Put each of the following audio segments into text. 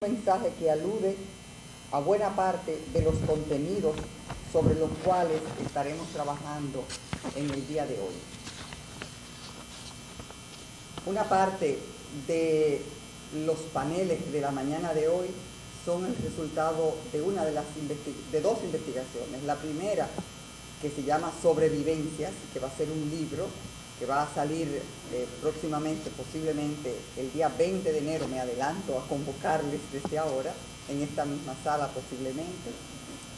Mensaje que alude a buena parte de los contenidos sobre los cuales estaremos trabajando en el día de hoy. Una parte de los paneles de la mañana de hoy son el resultado de dos investigaciones. La primera, que se llama Sobrevivencias, que va a ser un libro que va a salir próximamente, posiblemente el día 20 de enero, me adelanto a convocarles desde ahora, en esta misma sala posiblemente.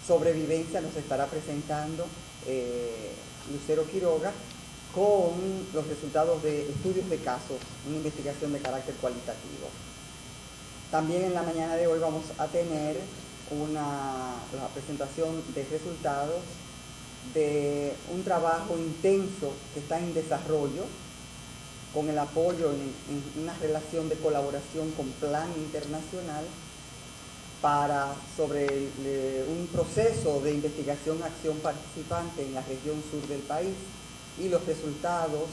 Sobrevivencia nos estará presentando Lucero Quiroga con los resultados de estudios de casos, una investigación de carácter cualitativo. También en la mañana de hoy vamos a tener la presentación de resultados de un trabajo intenso que está en desarrollo con el apoyo en una relación de colaboración con Plan Internacional sobre un proceso de investigación-acción participante en la región sur del país y los resultados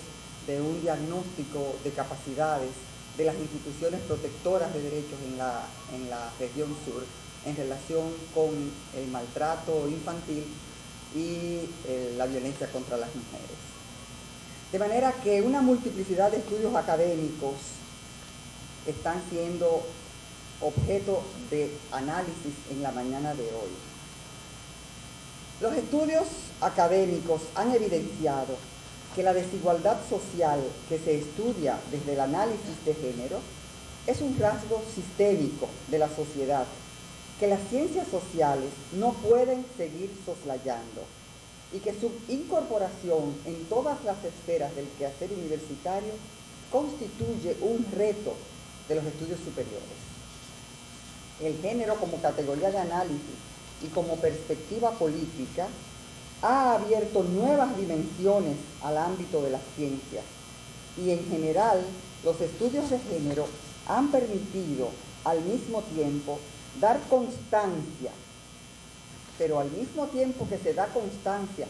de un diagnóstico de capacidades de las instituciones protectoras de derechos en la región sur en relación con el maltrato infantil y la violencia contra las mujeres. De manera que una multiplicidad de estudios académicos están siendo objeto de análisis en la mañana de hoy. Los estudios académicos han evidenciado que la desigualdad social que se estudia desde el análisis de género es un rasgo sistémico de la sociedad que las ciencias sociales no pueden seguir soslayando y que su incorporación en todas las esferas del quehacer universitario constituye un reto de los estudios superiores. El género como categoría de análisis y como perspectiva política ha abierto nuevas dimensiones al ámbito de las ciencias y en general los estudios de género han permitido al mismo tiempo dar constancia, pero al mismo tiempo que se da constancia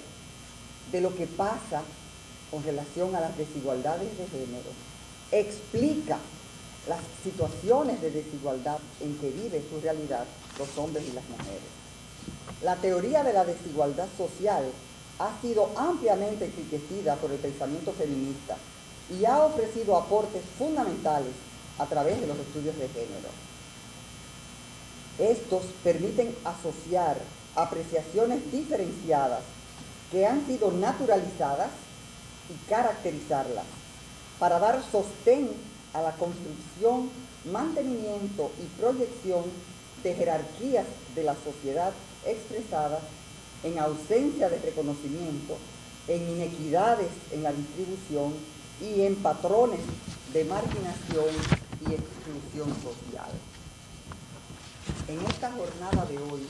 de lo que pasa con relación a las desigualdades de género, explica las situaciones de desigualdad en que vive su realidad los hombres y las mujeres. La teoría de la desigualdad social ha sido ampliamente enriquecida por el pensamiento feminista y ha ofrecido aportes fundamentales a través de los estudios de género. Estos permiten asociar apreciaciones diferenciadas que han sido naturalizadas y caracterizarlas para dar sostén a la construcción, mantenimiento y proyección de jerarquías de la sociedad expresadas en ausencia de reconocimiento, en inequidades en la distribución y en patrones de marginación y exclusión social. En esta jornada de hoy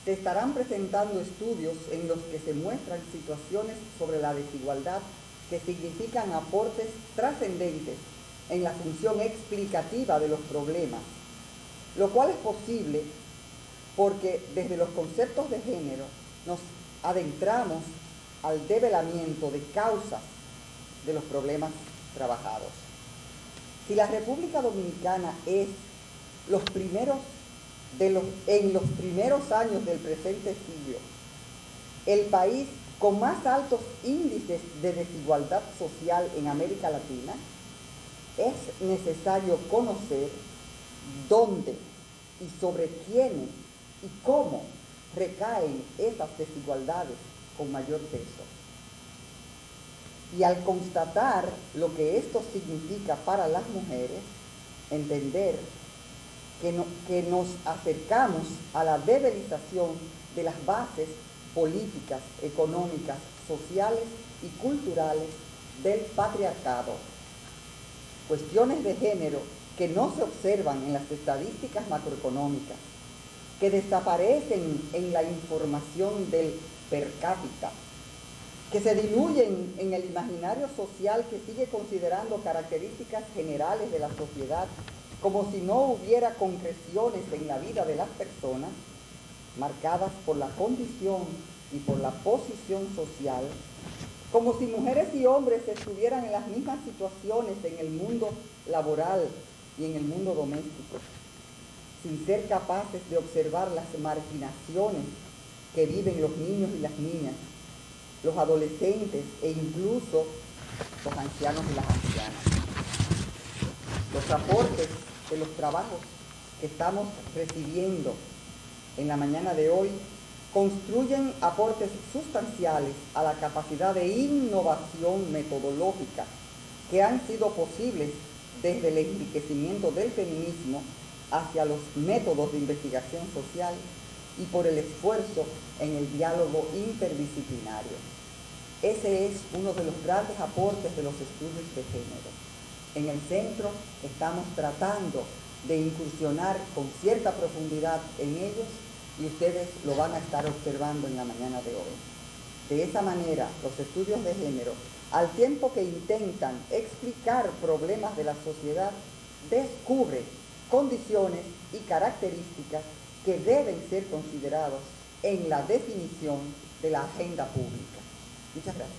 se estarán presentando estudios en los que se muestran situaciones sobre la desigualdad que significan aportes trascendentes en la función explicativa de los problemas, lo cual es posible porque desde los conceptos de género nos adentramos al develamiento de causas de los problemas trabajados. Si la República Dominicana es en los primeros años del presente siglo el país con más altos índices de desigualdad social en América Latina, es necesario conocer dónde y sobre quiénes y cómo recaen esas desigualdades con mayor peso. Y al constatar lo que esto significa para las mujeres, entender que nos acercamos a la debilización de las bases políticas, económicas, sociales y culturales del patriarcado. Cuestiones de género que no se observan en las estadísticas macroeconómicas, que desaparecen en la información del per cápita, que se diluyen en el imaginario social que sigue considerando características generales de la sociedad como si no hubiera concreciones en la vida de las personas, marcadas por la condición y por la posición social, como si mujeres y hombres estuvieran en las mismas situaciones en el mundo laboral y en el mundo doméstico, sin ser capaces de observar las marginaciones que viven los niños y las niñas, los adolescentes e incluso los ancianos y las ancianas. Los aportes de los trabajos que estamos recibiendo en la mañana de hoy construyen aportes sustanciales a la capacidad de innovación metodológica que han sido posibles desde el enriquecimiento del feminismo hacia los métodos de investigación social y por el esfuerzo en el diálogo interdisciplinario. Ese es uno de los grandes aportes de los estudios de género. En el centro estamos tratando de incursionar con cierta profundidad en ellos y ustedes lo van a estar observando en la mañana de hoy. De esa manera, los estudios de género, al tiempo que intentan explicar problemas de la sociedad, descubren condiciones y características que deben ser considerados en la definición de la agenda pública. Muchas gracias.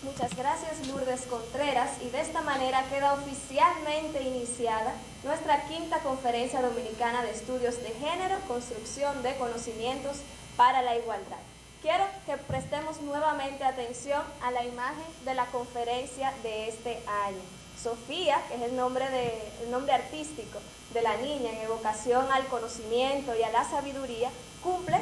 Muchas gracias, Lourdes Contreras, y de esta manera queda oficialmente iniciada nuestra quinta Conferencia Dominicana de Estudios de Género, Construcción de Conocimientos para la Igualdad. Quiero que prestemos nuevamente atención a la imagen de la conferencia de este año. Sofía, que es el nombre artístico de la niña en evocación al conocimiento y a la sabiduría, cumple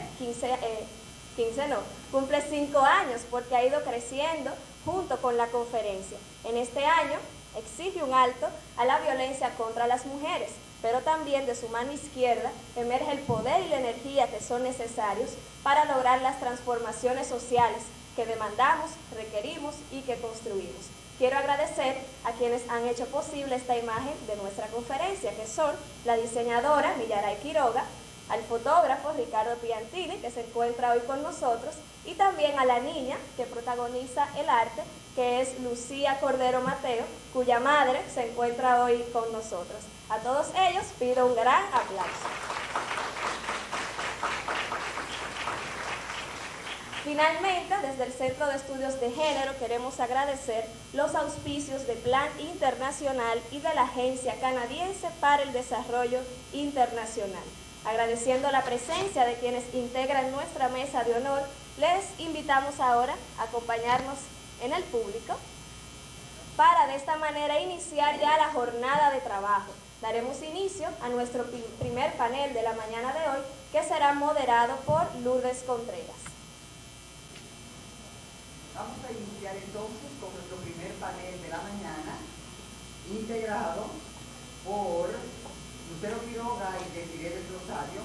5 años porque ha ido creciendo junto con la conferencia. En este año exige un alto a la violencia contra las mujeres, pero también de su mano izquierda emerge el poder y la energía que son necesarios para lograr las transformaciones sociales que demandamos, requerimos y que construimos. Quiero agradecer a quienes han hecho posible esta imagen de nuestra conferencia, que son la diseñadora Millaray Quiroga, al fotógrafo Ricardo Piantini, que se encuentra hoy con nosotros, y también a la niña que protagoniza el arte, que es Lucía Cordero Mateo, cuya madre se encuentra hoy con nosotros. A todos ellos pido un gran aplauso. Finalmente, desde el Centro de Estudios de Género queremos agradecer los auspicios de Plan Internacional y de la Agencia Canadiense para el Desarrollo Internacional. Agradeciendo la presencia de quienes integran nuestra mesa de honor, les invitamos ahora a acompañarnos en el público para de esta manera iniciar ya la jornada de trabajo. Daremos inicio a nuestro primer panel de la mañana de hoy, que será moderado por Lourdes Contreras. Vamos a iniciar entonces con nuestro primer panel de la mañana, integrado por Lucero Quiroga y Desiree del Rosario,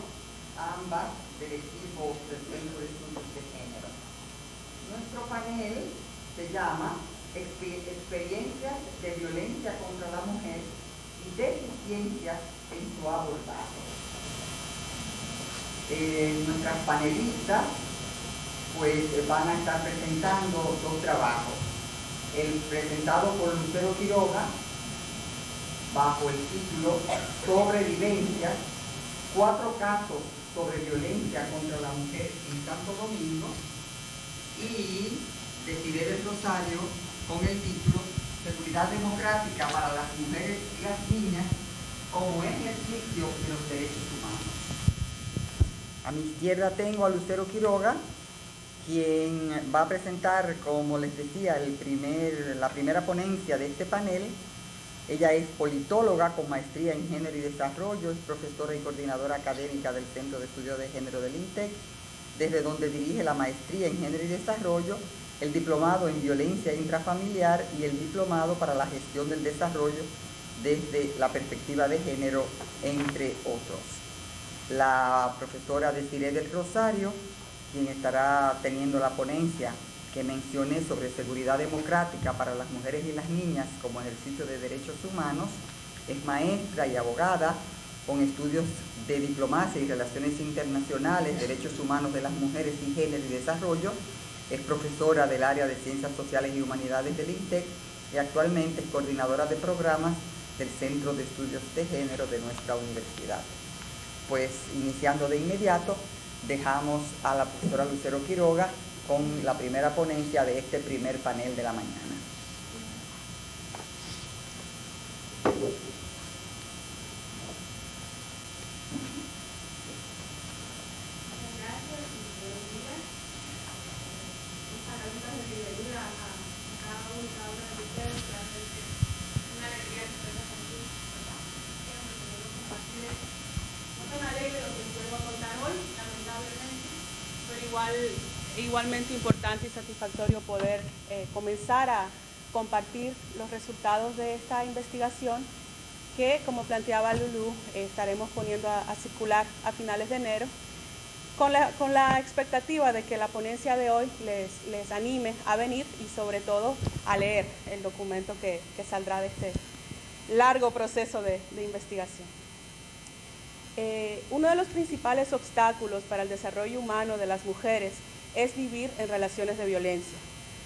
ambas del equipo del Centro de Estudios de Género. Nuestro panel se llama Experiencias de Violencia contra la Mujer y Deficiencias en su abordaje. Nuestras panelistas pues van a estar presentando dos trabajos. El presentado por Lucero Quiroga, bajo el título Sobrevivencias, 4 casos sobre violencia contra la mujer en Santo Domingo, y Desiree del Rosario con el título Seguridad Democrática para las Mujeres y las Niñas como ejercicio de los derechos humanos. A mi izquierda tengo a Lucero Quiroga, quien va a presentar, como les decía, la primera ponencia de este panel. Ella es politóloga con maestría en Género y Desarrollo, es profesora y coordinadora académica del Centro de Estudios de Género del INTEC, desde donde dirige la maestría en Género y Desarrollo, el diplomado en Violencia Intrafamiliar y el diplomado para la Gestión del Desarrollo desde la perspectiva de género, entre otros. La profesora Desiree del Rosario, quien estará teniendo la ponencia que mencioné sobre seguridad democrática para las mujeres y las niñas como ejercicio de derechos humanos, es maestra y abogada con estudios de diplomacia y relaciones internacionales, derechos humanos de las mujeres y género y desarrollo, es profesora del área de ciencias sociales y humanidades del INTEC y actualmente es coordinadora de programas del Centro de Estudios de Género de nuestra universidad. Pues iniciando de inmediato, dejamos a la profesora Lucero Quiroga con la primera ponencia de este primer panel de la mañana. Igualmente importante y satisfactorio poder comenzar a compartir los resultados de esta investigación que, como planteaba Lulú, estaremos poniendo a circular a finales de enero con la expectativa de que la ponencia de hoy les anime a venir y sobre todo a leer el documento que saldrá de este largo proceso de investigación. Uno de los principales obstáculos para el desarrollo humano de las mujeres es vivir en relaciones de violencia.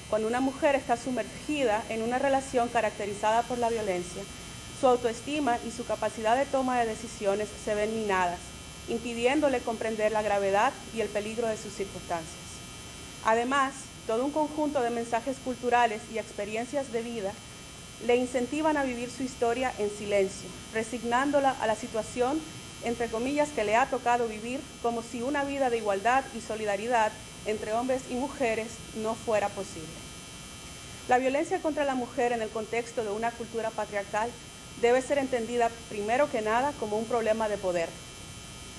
Cuando una mujer está sumergida en una relación caracterizada por la violencia, su autoestima y su capacidad de toma de decisiones se ven minadas, impidiéndole comprender la gravedad y el peligro de sus circunstancias. Además, todo un conjunto de mensajes culturales y experiencias de vida le incentivan a vivir su historia en silencio, resignándola a la situación, entre comillas, que le ha tocado vivir, como si una vida de igualdad y solidaridad entre hombres y mujeres no fuera posible. La violencia contra la mujer en el contexto de una cultura patriarcal debe ser entendida primero que nada como un problema de poder.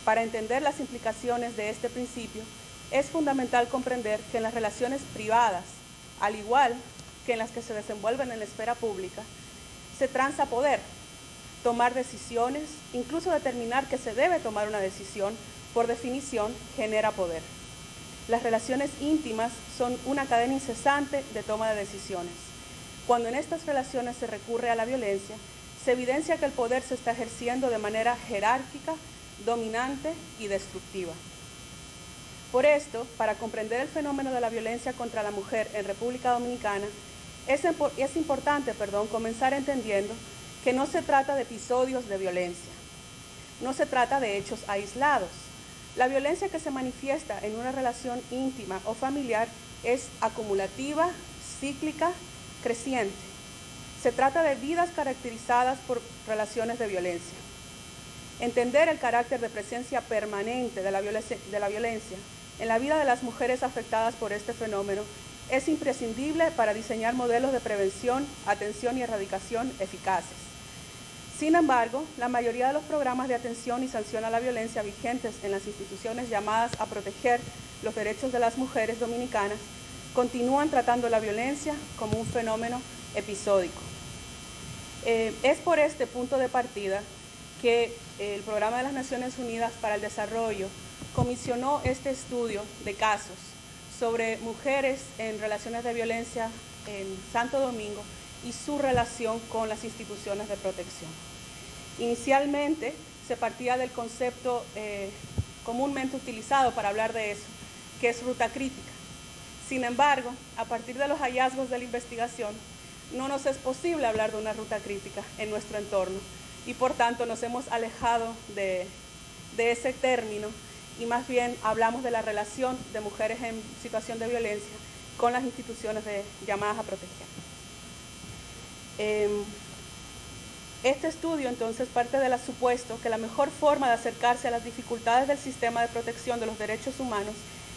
Para entender las implicaciones de este principio, es fundamental comprender que en las relaciones privadas, al igual que en las que se desenvuelven en la esfera pública, se transa poder, tomar decisiones, incluso determinar que se debe tomar una decisión, por definición, genera poder. Las relaciones íntimas son una cadena incesante de toma de decisiones. Cuando en estas relaciones se recurre a la violencia, se evidencia que el poder se está ejerciendo de manera jerárquica, dominante y destructiva. Por esto, para comprender el fenómeno de la violencia contra la mujer en República Dominicana, es importante comenzar entendiendo que no se trata de episodios de violencia, no se trata de hechos aislados. La violencia que se manifiesta en una relación íntima o familiar es acumulativa, cíclica, creciente. Se trata de vidas caracterizadas por relaciones de violencia. Entender el carácter de presencia permanente de la violencia en la vida de las mujeres afectadas por este fenómeno es imprescindible para diseñar modelos de prevención, atención y erradicación eficaces. Sin embargo, la mayoría de los programas de atención y sanción a la violencia vigentes en las instituciones llamadas a proteger los derechos de las mujeres dominicanas continúan tratando la violencia como un fenómeno episódico. Es por este punto de partida que el Programa de las Naciones Unidas para el Desarrollo comisionó este estudio de casos sobre mujeres en relaciones de violencia en Santo Domingo y su relación con las instituciones de protección. Inicialmente se partía del concepto comúnmente utilizado para hablar de eso, que es ruta crítica. Sin embargo, a partir de los hallazgos de la investigación, no nos es posible hablar de una ruta crítica en nuestro entorno y por tanto nos hemos alejado de ese término y más bien hablamos de la relación de mujeres en situación de violencia con las instituciones llamadas a proteger. Este estudio entonces parte del supuesto que la mejor forma de acercarse a las dificultades del sistema de protección de los derechos humanos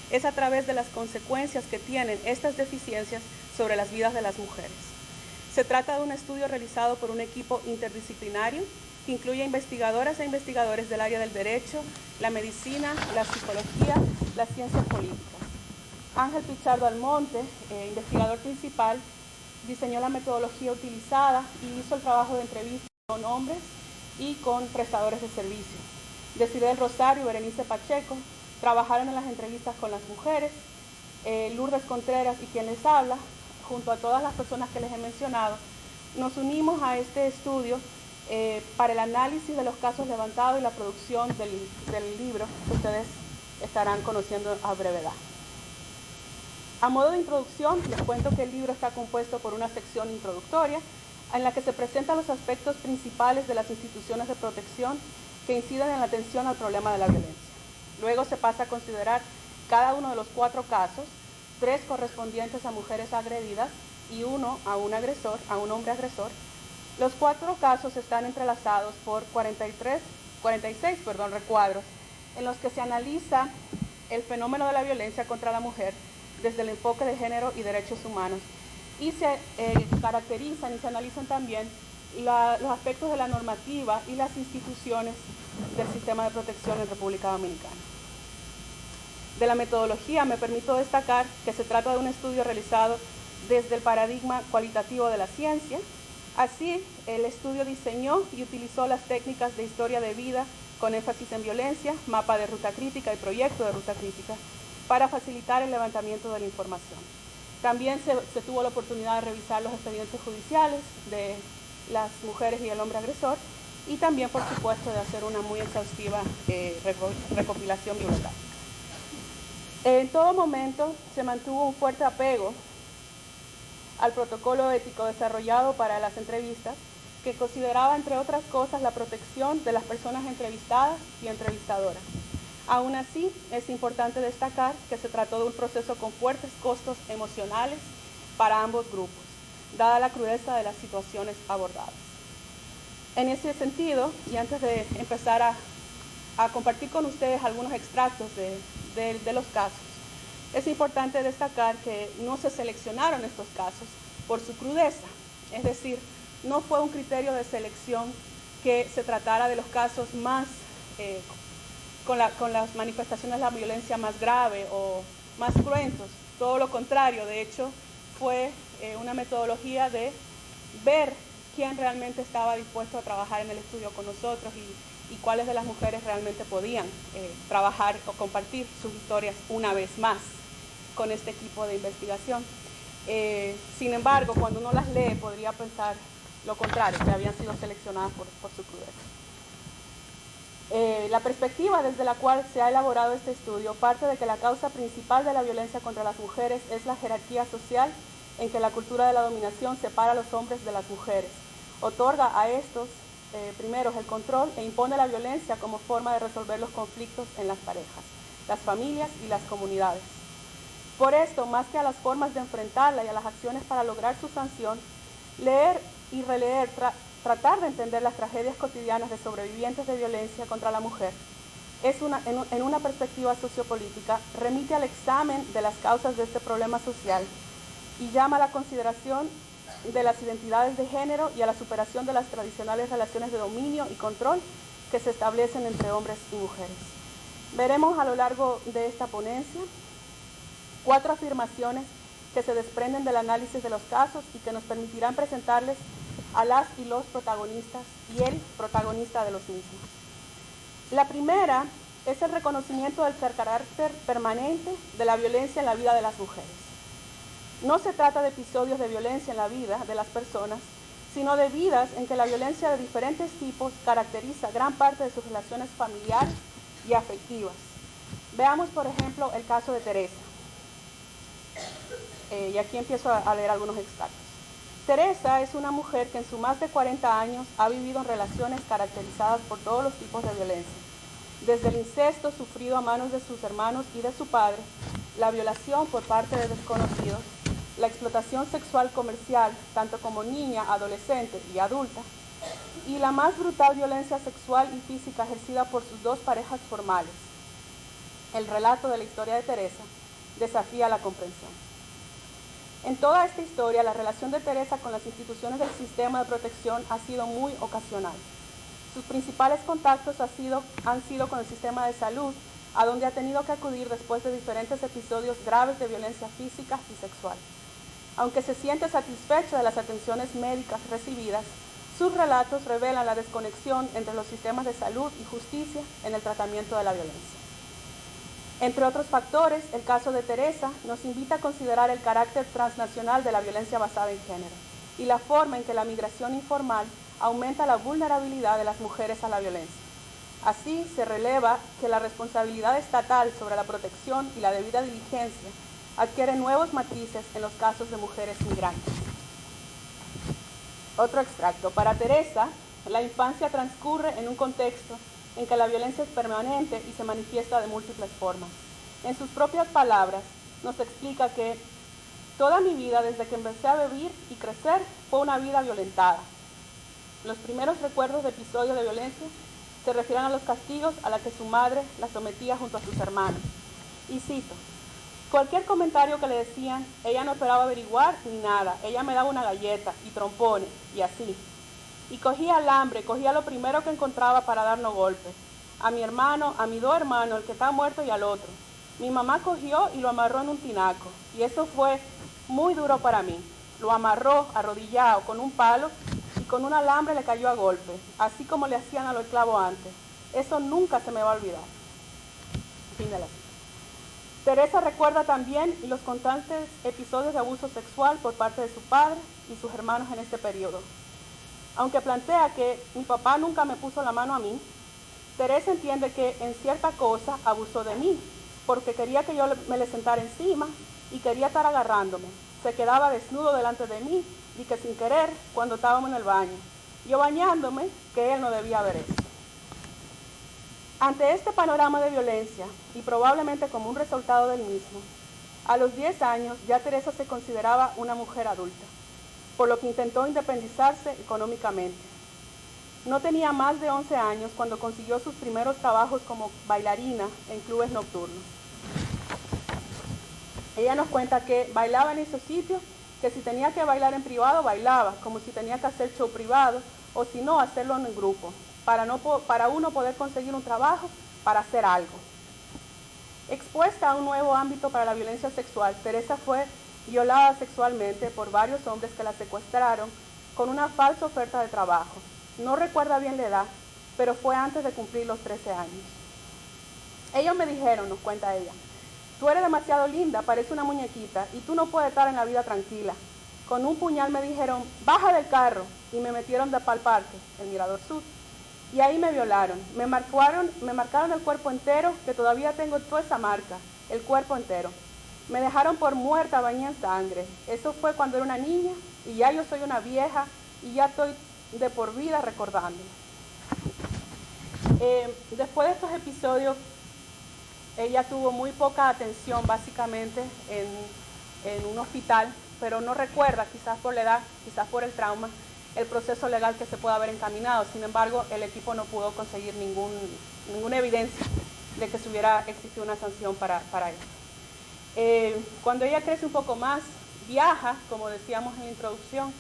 es a través de las consecuencias que tienen estas deficiencias sobre las vidas de las mujeres. Se trata de un estudio realizado por un equipo interdisciplinario que incluye investigadoras e investigadores del área del derecho, la medicina, la psicología, las ciencias políticas. Ángel Pichardo Almonte, investigador principal, diseñó la metodología utilizada y hizo el trabajo de entrevista con hombres y con prestadores de servicios. Desirel Rosario y Berenice Pacheco trabajaron en las entrevistas con las mujeres. Lourdes Contreras y quien les habla, junto a todas las personas que les he mencionado, nos unimos a este estudio para el análisis de los casos levantados y la producción del libro que ustedes estarán conociendo a brevedad. A modo de introducción, les cuento que el libro está compuesto por una sección introductoria en la que se presentan los aspectos principales de las instituciones de protección que inciden en la atención al problema de la violencia. Luego se pasa a considerar cada uno de los 4 casos 3 correspondientes a mujeres agredidas y 1 a un agresor, a un hombre agresor. Los 4 casos están entrelazados por 46 recuadros en los que se analiza el fenómeno de la violencia contra la mujer desde el enfoque de género y derechos humanos, y se caracterizan y se analizan también los aspectos de la normativa y las instituciones del sistema de protección en República Dominicana. De la metodología me permito destacar que se trata de un estudio realizado desde el paradigma cualitativo de la ciencia. Así, el estudio diseñó y utilizó las técnicas de historia de vida con énfasis en violencia, mapa de ruta crítica y proyecto de ruta crítica para facilitar el levantamiento de la información. También se tuvo la oportunidad de revisar los expedientes judiciales de las mujeres y el hombre agresor, y también, por supuesto, de hacer una muy exhaustiva recopilación bibliográfica. En todo momento se mantuvo un fuerte apego al protocolo ético desarrollado para las entrevistas, que consideraba, entre otras cosas, la protección de las personas entrevistadas y entrevistadoras. Aún así, es importante destacar que se trató de un proceso con fuertes costos emocionales para ambos grupos, dada la crudeza de las situaciones abordadas. En ese sentido, y antes de empezar a compartir con ustedes algunos extractos de los casos, es importante destacar que no se seleccionaron estos casos por su crudeza, es decir, no fue un criterio de selección que se tratara de los casos más, con las manifestaciones de la violencia más grave o más cruentos, todo lo contrario. De hecho, fue una metodología de ver quién realmente estaba dispuesto a trabajar en el estudio con nosotros y cuáles de las mujeres realmente podían trabajar o compartir sus historias una vez más con este equipo de investigación. Sin embargo, cuando uno las lee, podría pensar lo contrario, que habían sido seleccionadas por su crudeza. La perspectiva desde la cual se ha elaborado este estudio parte de que la causa principal de la violencia contra las mujeres es la jerarquía social en que la cultura de la dominación separa a los hombres de las mujeres, otorga a estos primeros el control e impone la violencia como forma de resolver los conflictos en las parejas, las familias y las comunidades. Por esto, más que a las formas de enfrentarla y a las acciones para lograr su sanción, leer y releer, tratar de entender las tragedias cotidianas de sobrevivientes de violencia contra la mujer, en una perspectiva sociopolítica, remite al examen de las causas de este problema social y llama a la consideración de las identidades de género y a la superación de las tradicionales relaciones de dominio y control que se establecen entre hombres y mujeres. Veremos a lo largo de esta ponencia 4 afirmaciones que se desprenden del análisis de los casos y que nos permitirán presentarles a las y los protagonistas y el protagonista de los mismos. La primera es el reconocimiento del carácter permanente de la violencia en la vida de las mujeres. No se trata de episodios de violencia en la vida de las personas, sino de vidas en que la violencia de diferentes tipos caracteriza gran parte de sus relaciones familiares y afectivas. Veamos, por ejemplo, el caso de Teresa. Y aquí empiezo a leer algunos extractos. Teresa es una mujer que en sus más de 40 años ha vivido en relaciones caracterizadas por todos los tipos de violencia, desde el incesto sufrido a manos de sus hermanos y de su padre, la violación por parte de desconocidos, la explotación sexual comercial, tanto como niña, adolescente y adulta, y la más brutal violencia sexual y física ejercida por sus 2 parejas formales. El relato de la historia de Teresa desafía la comprensión. En toda esta historia, la relación de Teresa con las instituciones del sistema de protección ha sido muy ocasional. Sus principales contactos han sido con el sistema de salud, a donde ha tenido que acudir después de diferentes episodios graves de violencia física y sexual. Aunque se siente satisfecha de las atenciones médicas recibidas, sus relatos revelan la desconexión entre los sistemas de salud y justicia en el tratamiento de la violencia. Entre otros factores, el caso de Teresa nos invita a considerar el carácter transnacional de la violencia basada en género y la forma en que la migración informal aumenta la vulnerabilidad de las mujeres a la violencia. Así, se releva que la responsabilidad estatal sobre la protección y la debida diligencia adquiere nuevos matices en los casos de mujeres migrantes. Otro extracto. Para Teresa, la infancia transcurre en un contexto en que la violencia es permanente y se manifiesta de múltiples formas. En sus propias palabras, nos explica que toda mi vida, desde que empecé a vivir y crecer, fue una vida violentada. Los primeros recuerdos de episodios de violencia se refieren a los castigos a los que su madre la sometía junto a sus hermanos. Y cito, cualquier comentario que le decían, ella no esperaba averiguar ni nada. Ella me daba una galleta y trompones y así. Y cogía alambre, cogía lo primero que encontraba para darnos golpes. A mi hermano, a mis dos hermanos, el que está muerto y al otro. Mi mamá cogió y lo amarró en un tinaco. Y eso fue muy duro para mí. Lo amarró arrodillado con un palo y con un alambre le cayó a golpe, así como le hacían a los esclavos antes. Eso nunca se me va a olvidar. Fin de la cita. Teresa recuerda también los constantes episodios de abuso sexual por parte de su padre y sus hermanos en este periodo. Aunque plantea que mi papá nunca me puso la mano a mí, Teresa entiende que en cierta cosa abusó de mí, porque quería que yo me le sentara encima y quería estar agarrándome. Se quedaba desnudo delante de mí y que sin querer, cuando estábamos en el baño, yo bañándome, que él no debía ver eso. Ante este panorama de violencia, y probablemente como un resultado del mismo, a los 10 años ya Teresa se consideraba una mujer adulta, por lo que intentó independizarse económicamente. No tenía más de 11 años cuando consiguió sus primeros trabajos como bailarina en clubes nocturnos. Ella nos cuenta que bailaba en esos sitios, que si tenía que bailar en privado, bailaba, como si tenía que hacer show privado, o si no, hacerlo en grupo, para uno poder conseguir un trabajo, para hacer algo. Expuesta a un nuevo ámbito para la violencia sexual, Teresa fue violada sexualmente por varios hombres que la secuestraron con una falsa oferta de trabajo. No recuerda bien la edad, pero fue antes de cumplir los 13 años. Ellos me dijeron, nos cuenta ella, tú eres demasiado linda, parece una muñequita, y tú no puedes estar en la vida tranquila. Con un puñal me dijeron, baja del carro, y me metieron para el parque, el Mirador Sur. Y ahí me violaron, me marcaron el cuerpo entero, que todavía tengo toda esa marca, el cuerpo entero. Me dejaron por muerta, bañada en sangre. Eso fue cuando era una niña, y ya yo soy una vieja, y ya estoy de por vida recordándolo. Después de estos episodios, ella tuvo muy poca atención básicamente en un hospital, pero no recuerda, quizás por la edad, quizás por el trauma, el proceso legal que se pueda haber encaminado. Sin embargo, el equipo no pudo conseguir ninguna evidencia de que hubiera existido una sanción para esto. Cuando ella crece un poco más, viaja, como decíamos en la introducción,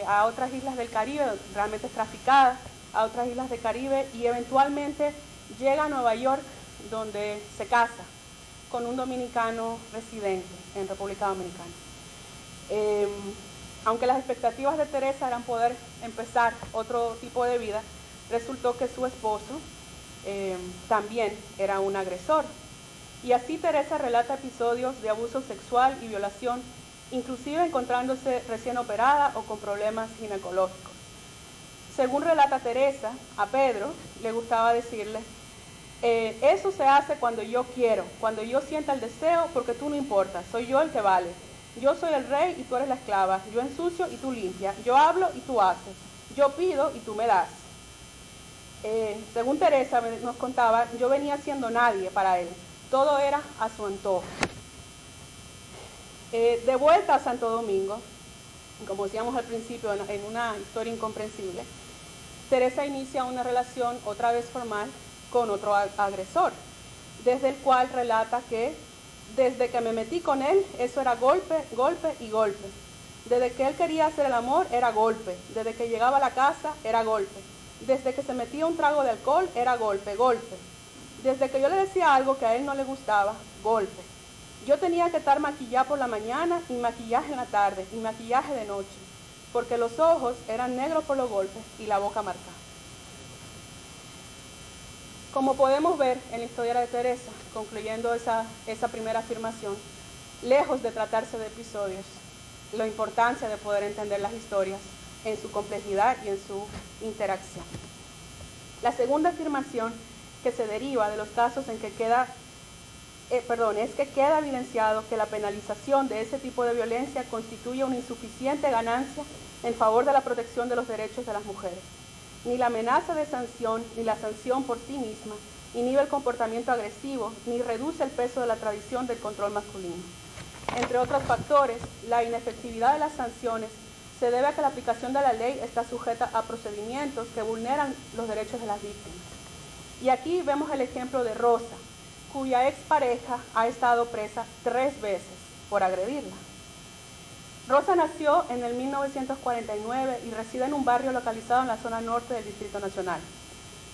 a otras islas del Caribe, realmente es traficada a otras islas del Caribe y eventualmente llega a Nueva York, donde se casa con un dominicano residente en República Dominicana. Aunque las expectativas de Teresa eran poder empezar otro tipo de vida, resultó que su esposo también era un agresor. Y así Teresa relata episodios de abuso sexual y violación, inclusive encontrándose recién operada o con problemas ginecológicos. Según relata Teresa, a Pedro le gustaba decirle, eso se hace cuando yo quiero, cuando yo sienta el deseo, porque tú no importas, soy yo el que vale. Yo soy el rey y tú eres la esclava, yo ensucio y tú limpias, yo hablo y tú haces, yo pido y tú me das. Según Teresa nos contaba, yo venía siendo nadie para él, todo era a su antojo. De vuelta a Santo Domingo, como decíamos al principio, en una historia incomprensible, Teresa inicia una relación otra vez formal con otro agresor, desde el cual relata que desde que me metí con él, eso era golpe, golpe y golpe. Desde que él quería hacer el amor, era golpe. Desde que llegaba a la casa, era golpe. Desde que se metía un trago de alcohol, era golpe, golpe. Desde que yo le decía algo que a él no le gustaba, golpe. Yo tenía que estar maquillada por la mañana y maquillaje en la tarde y maquillaje de noche, porque los ojos eran negros por los golpes y la boca marcada. Como podemos ver en la historia de Teresa, concluyendo esa primera afirmación, lejos de tratarse de episodios, la importancia de poder entender las historias en su complejidad y en su interacción. La segunda afirmación que se deriva de los casos en que es que queda evidenciado que la penalización de ese tipo de violencia constituye una insuficiente ganancia en favor de la protección de los derechos de las mujeres. Ni la amenaza de sanción ni la sanción por sí misma inhibe el comportamiento agresivo, ni reduce el peso de la tradición del control masculino. Entre otros factores, la inefectividad de las sanciones se debe a que la aplicación de la ley está sujeta a procedimientos que vulneran los derechos de las víctimas. Y aquí vemos el ejemplo de Rosa, cuya expareja ha estado presa 3 veces por agredirla. Rosa nació en el 1949 y reside en un barrio localizado en la zona norte del Distrito Nacional.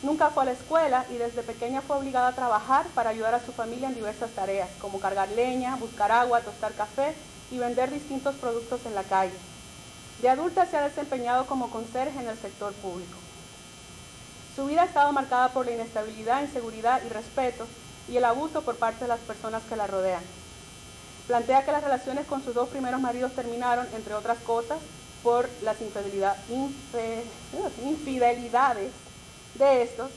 Nunca fue a la escuela y desde pequeña fue obligada a trabajar para ayudar a su familia en diversas tareas, como cargar leña, buscar agua, tostar café y vender distintos productos en la calle. De adulta se ha desempeñado como conserje en el sector público. Su vida ha estado marcada por la inestabilidad, inseguridad, irrespeto y el abuso por parte de las personas que la rodean. Plantea que las relaciones con sus 2 primeros maridos terminaron, entre otras cosas, por las infidelidades de estos,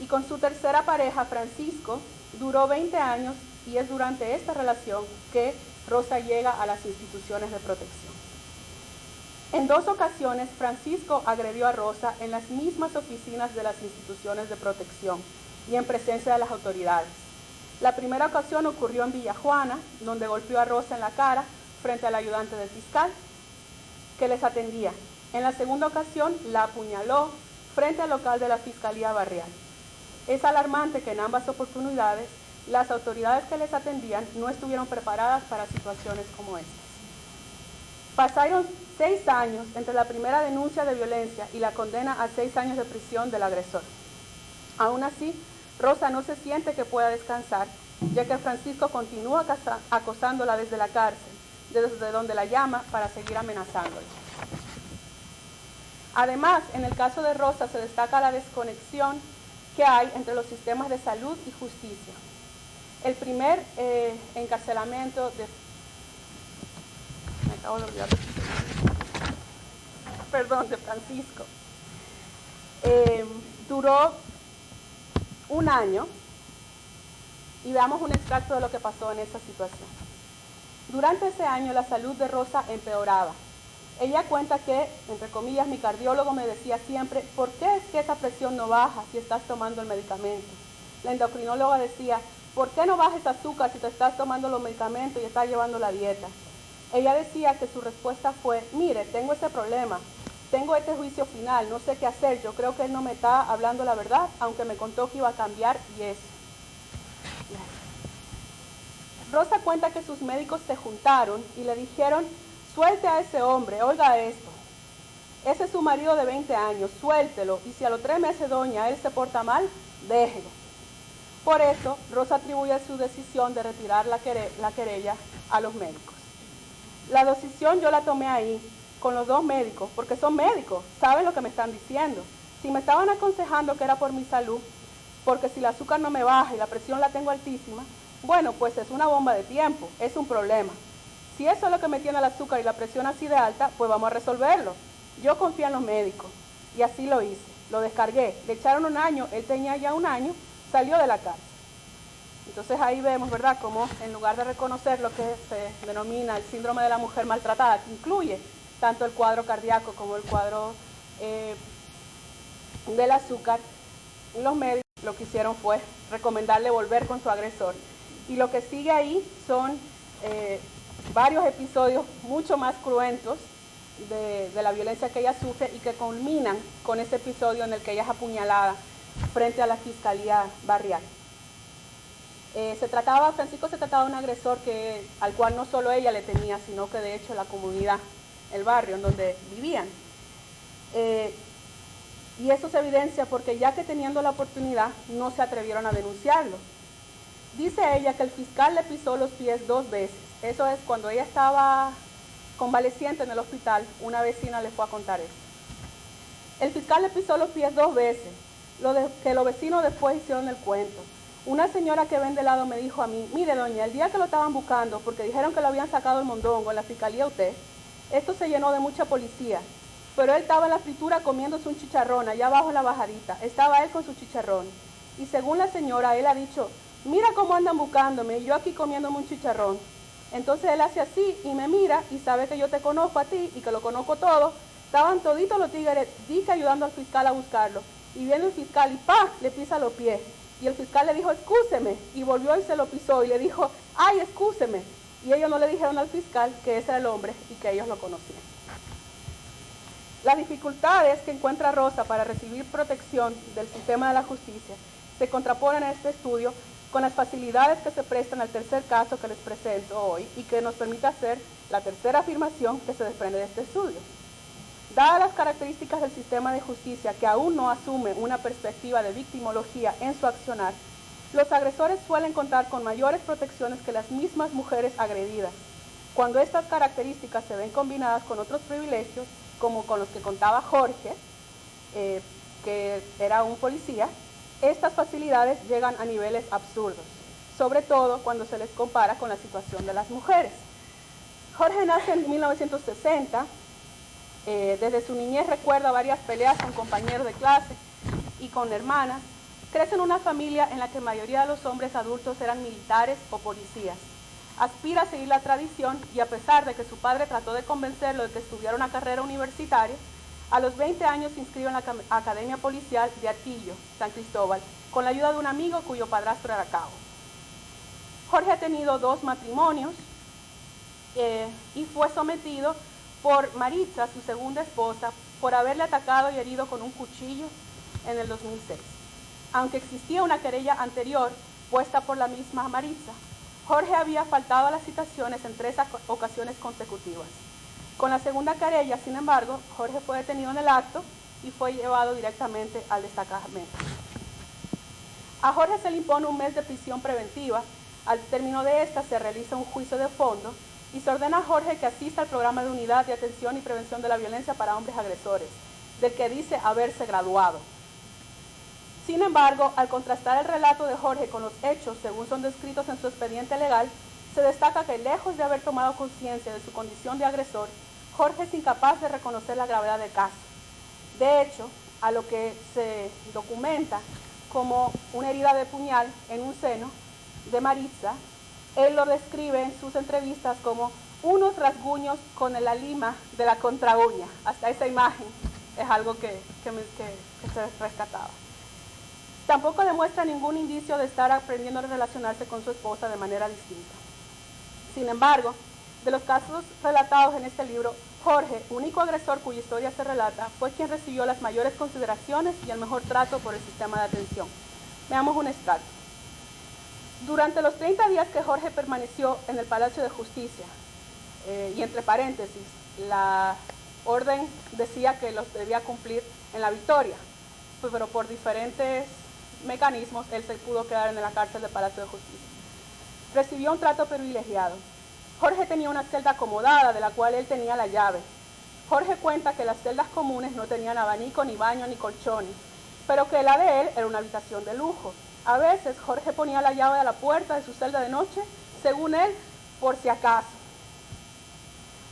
y con su tercera pareja, Francisco, duró 20 años y es durante esta relación que Rosa llega a las instituciones de protección. En 2 ocasiones, Francisco agredió a Rosa en las mismas oficinas de las instituciones de protección y en presencia de las autoridades. La primera ocasión ocurrió en Villa Juana, donde golpeó a Rosa en la cara frente al ayudante del fiscal que les atendía. En la segunda ocasión la apuñaló frente al local de la Fiscalía Barrial. Es alarmante que en ambas oportunidades las autoridades que les atendían no estuvieron preparadas para situaciones como estas. Pasaron 6 años entre la primera denuncia de violencia y la condena a 6 años de prisión del agresor. Aún así, Rosa no se siente que pueda descansar, ya que Francisco continúa acosándola desde la cárcel, desde donde la llama para seguir amenazándola. Además, en el caso de Rosa se destaca la desconexión que hay entre los sistemas de salud y justicia. El primer encarcelamiento de... Me acabo de olvidar. Perdón, de Francisco. Duró 1 año y veamos un extracto de lo que pasó en esa situación. Durante ese año la salud de Rosa empeoraba. Ella cuenta que, entre comillas, mi cardiólogo me decía siempre, ¿por qué es que esa presión no baja si estás tomando el medicamento? La endocrinóloga decía, ¿por qué no baja ese azúcar si te estás tomando los medicamentos y estás llevando la dieta? Ella decía que su respuesta fue, mire, tengo ese problema, tengo este juicio final, no sé qué hacer, yo creo que él no me está hablando la verdad, aunque me contó que iba a cambiar y eso. Rosa cuenta que sus médicos se juntaron y le dijeron, suelte a ese hombre, oiga esto, ese es su marido de 20 años, suéltelo, y si a los 3 meses, doña, él se porta mal, déjelo. Por eso, Rosa atribuye su decisión de retirar la querella a los médicos. La decisión yo la tomé ahí, con los 2 médicos, porque son médicos, saben lo que me están diciendo. Si me estaban aconsejando que era por mi salud, porque si el azúcar no me baja y la presión la tengo altísima, bueno, pues es una bomba de tiempo, es un problema. Si eso es lo que me tiene el azúcar y la presión así de alta, pues vamos a resolverlo. Yo confío en los médicos y así lo hice, lo descargué. Le echaron 1 año, él tenía ya 1 año, salió de la cárcel. Entonces ahí vemos, ¿verdad?, cómo en lugar de reconocer lo que se denomina el síndrome de la mujer maltratada, que incluye tanto el cuadro cardíaco como el cuadro del azúcar, los médicos lo que hicieron fue recomendarle volver con su agresor. Y lo que sigue ahí son varios episodios mucho más cruentos de la violencia que ella sufre y que culminan con ese episodio en el que ella es apuñalada frente a la Fiscalía Barrial. Francisco se trataba de un agresor al cual no solo ella le temía, sino que de hecho la comunidad, el barrio en donde vivían. Y eso se evidencia porque ya que teniendo la oportunidad no se atrevieron a denunciarlo. Dice ella que el fiscal le pisó los pies 2 veces. Eso es cuando ella estaba convaleciente en el hospital, una vecina le fue a contar eso. El fiscal le pisó los pies 2 veces, que los vecinos después hicieron el cuento. Una señora que vende helado me dijo a mí, mire doña, el día que lo estaban buscando, porque dijeron que lo habían sacado el mondongo en la fiscalía usted, esto se llenó de mucha policía, pero él estaba en la fritura comiéndose un chicharrón, allá abajo en la bajadita, estaba él con su chicharrón. Y según la señora, él ha dicho, mira cómo andan buscándome, y yo aquí comiéndome un chicharrón. Entonces él hace así y me mira y sabe que yo te conozco a ti y que lo conozco todo. Estaban toditos los tigres, dice ayudando al fiscal a buscarlo. Y viene el fiscal y ¡pah!, le pisa los pies. Y el fiscal le dijo, excúseme, y volvió y se lo pisó y le dijo, ay, excúseme. Y ellos no le dijeron al fiscal que ese era el hombre y que ellos lo conocían. Las dificultades que encuentra Rosa para recibir protección del sistema de la justicia se contraponen en este estudio con las facilidades que se prestan al tercer caso que les presento hoy y que nos permite hacer la tercera afirmación que se desprende de este estudio. Dadas las características del sistema de justicia que aún no asume una perspectiva de victimología en su accionar, los agresores suelen contar con mayores protecciones que las mismas mujeres agredidas. Cuando estas características se ven combinadas con otros privilegios, como con los que contaba Jorge, que era un policía, estas facilidades llegan a niveles absurdos, sobre todo cuando se les compara con la situación de las mujeres. Jorge nace en 1960, desde su niñez recuerda varias peleas con compañeros de clase y con hermanas. Crece en una familia en la que la mayoría de los hombres adultos eran militares o policías. Aspira a seguir la tradición y a pesar de que su padre trató de convencerlo de que estudiara una carrera universitaria, a los 20 años se inscribe en la Academia Policial de Atillo, San Cristóbal, con la ayuda de un amigo cuyo padrastro era cabo. Jorge ha tenido 2 matrimonios y fue sometido por Maritza, su segunda esposa, por haberle atacado y herido con un cuchillo en el 2006. Aunque existía una querella anterior puesta por la misma Maritza, Jorge había faltado a las citaciones en 3 ocasiones consecutivas. Con la segunda querella, sin embargo, Jorge fue detenido en el acto y fue llevado directamente al destacamento. A Jorge se le impone un mes de prisión preventiva. Al término de esta se realiza un juicio de fondo y se ordena a Jorge que asista al programa de unidad de atención y prevención de la violencia para hombres agresores, del que dice haberse graduado. Sin embargo, al contrastar el relato de Jorge con los hechos según son descritos en su expediente legal, se destaca que lejos de haber tomado conciencia de su condición de agresor, Jorge es incapaz de reconocer la gravedad del caso. De hecho, a lo que se documenta como una herida de puñal en un seno de Maritza, él lo describe en sus entrevistas como unos rasguños con la lima de la contrauña. Hasta esa imagen es algo que se rescataba. Tampoco demuestra ningún indicio de estar aprendiendo a relacionarse con su esposa de manera distinta. Sin embargo, de los casos relatados en este libro, Jorge, único agresor cuya historia se relata, fue quien recibió las mayores consideraciones y el mejor trato por el sistema de atención. Veamos un extracto. Durante los 30 días que Jorge permaneció en el Palacio de Justicia, y entre paréntesis, la orden decía que los debía cumplir en La Victoria, pero por diferentes mecanismos él se pudo quedar en la cárcel del Palacio de Justicia. Recibió un trato privilegiado. Jorge tenía una celda acomodada de la cual él tenía la llave. Jorge cuenta que las celdas comunes no tenían abanico, ni baño, ni colchones, pero que la de él era una habitación de lujo. A veces Jorge ponía la llave a la puerta de su celda de noche, según él, por si acaso.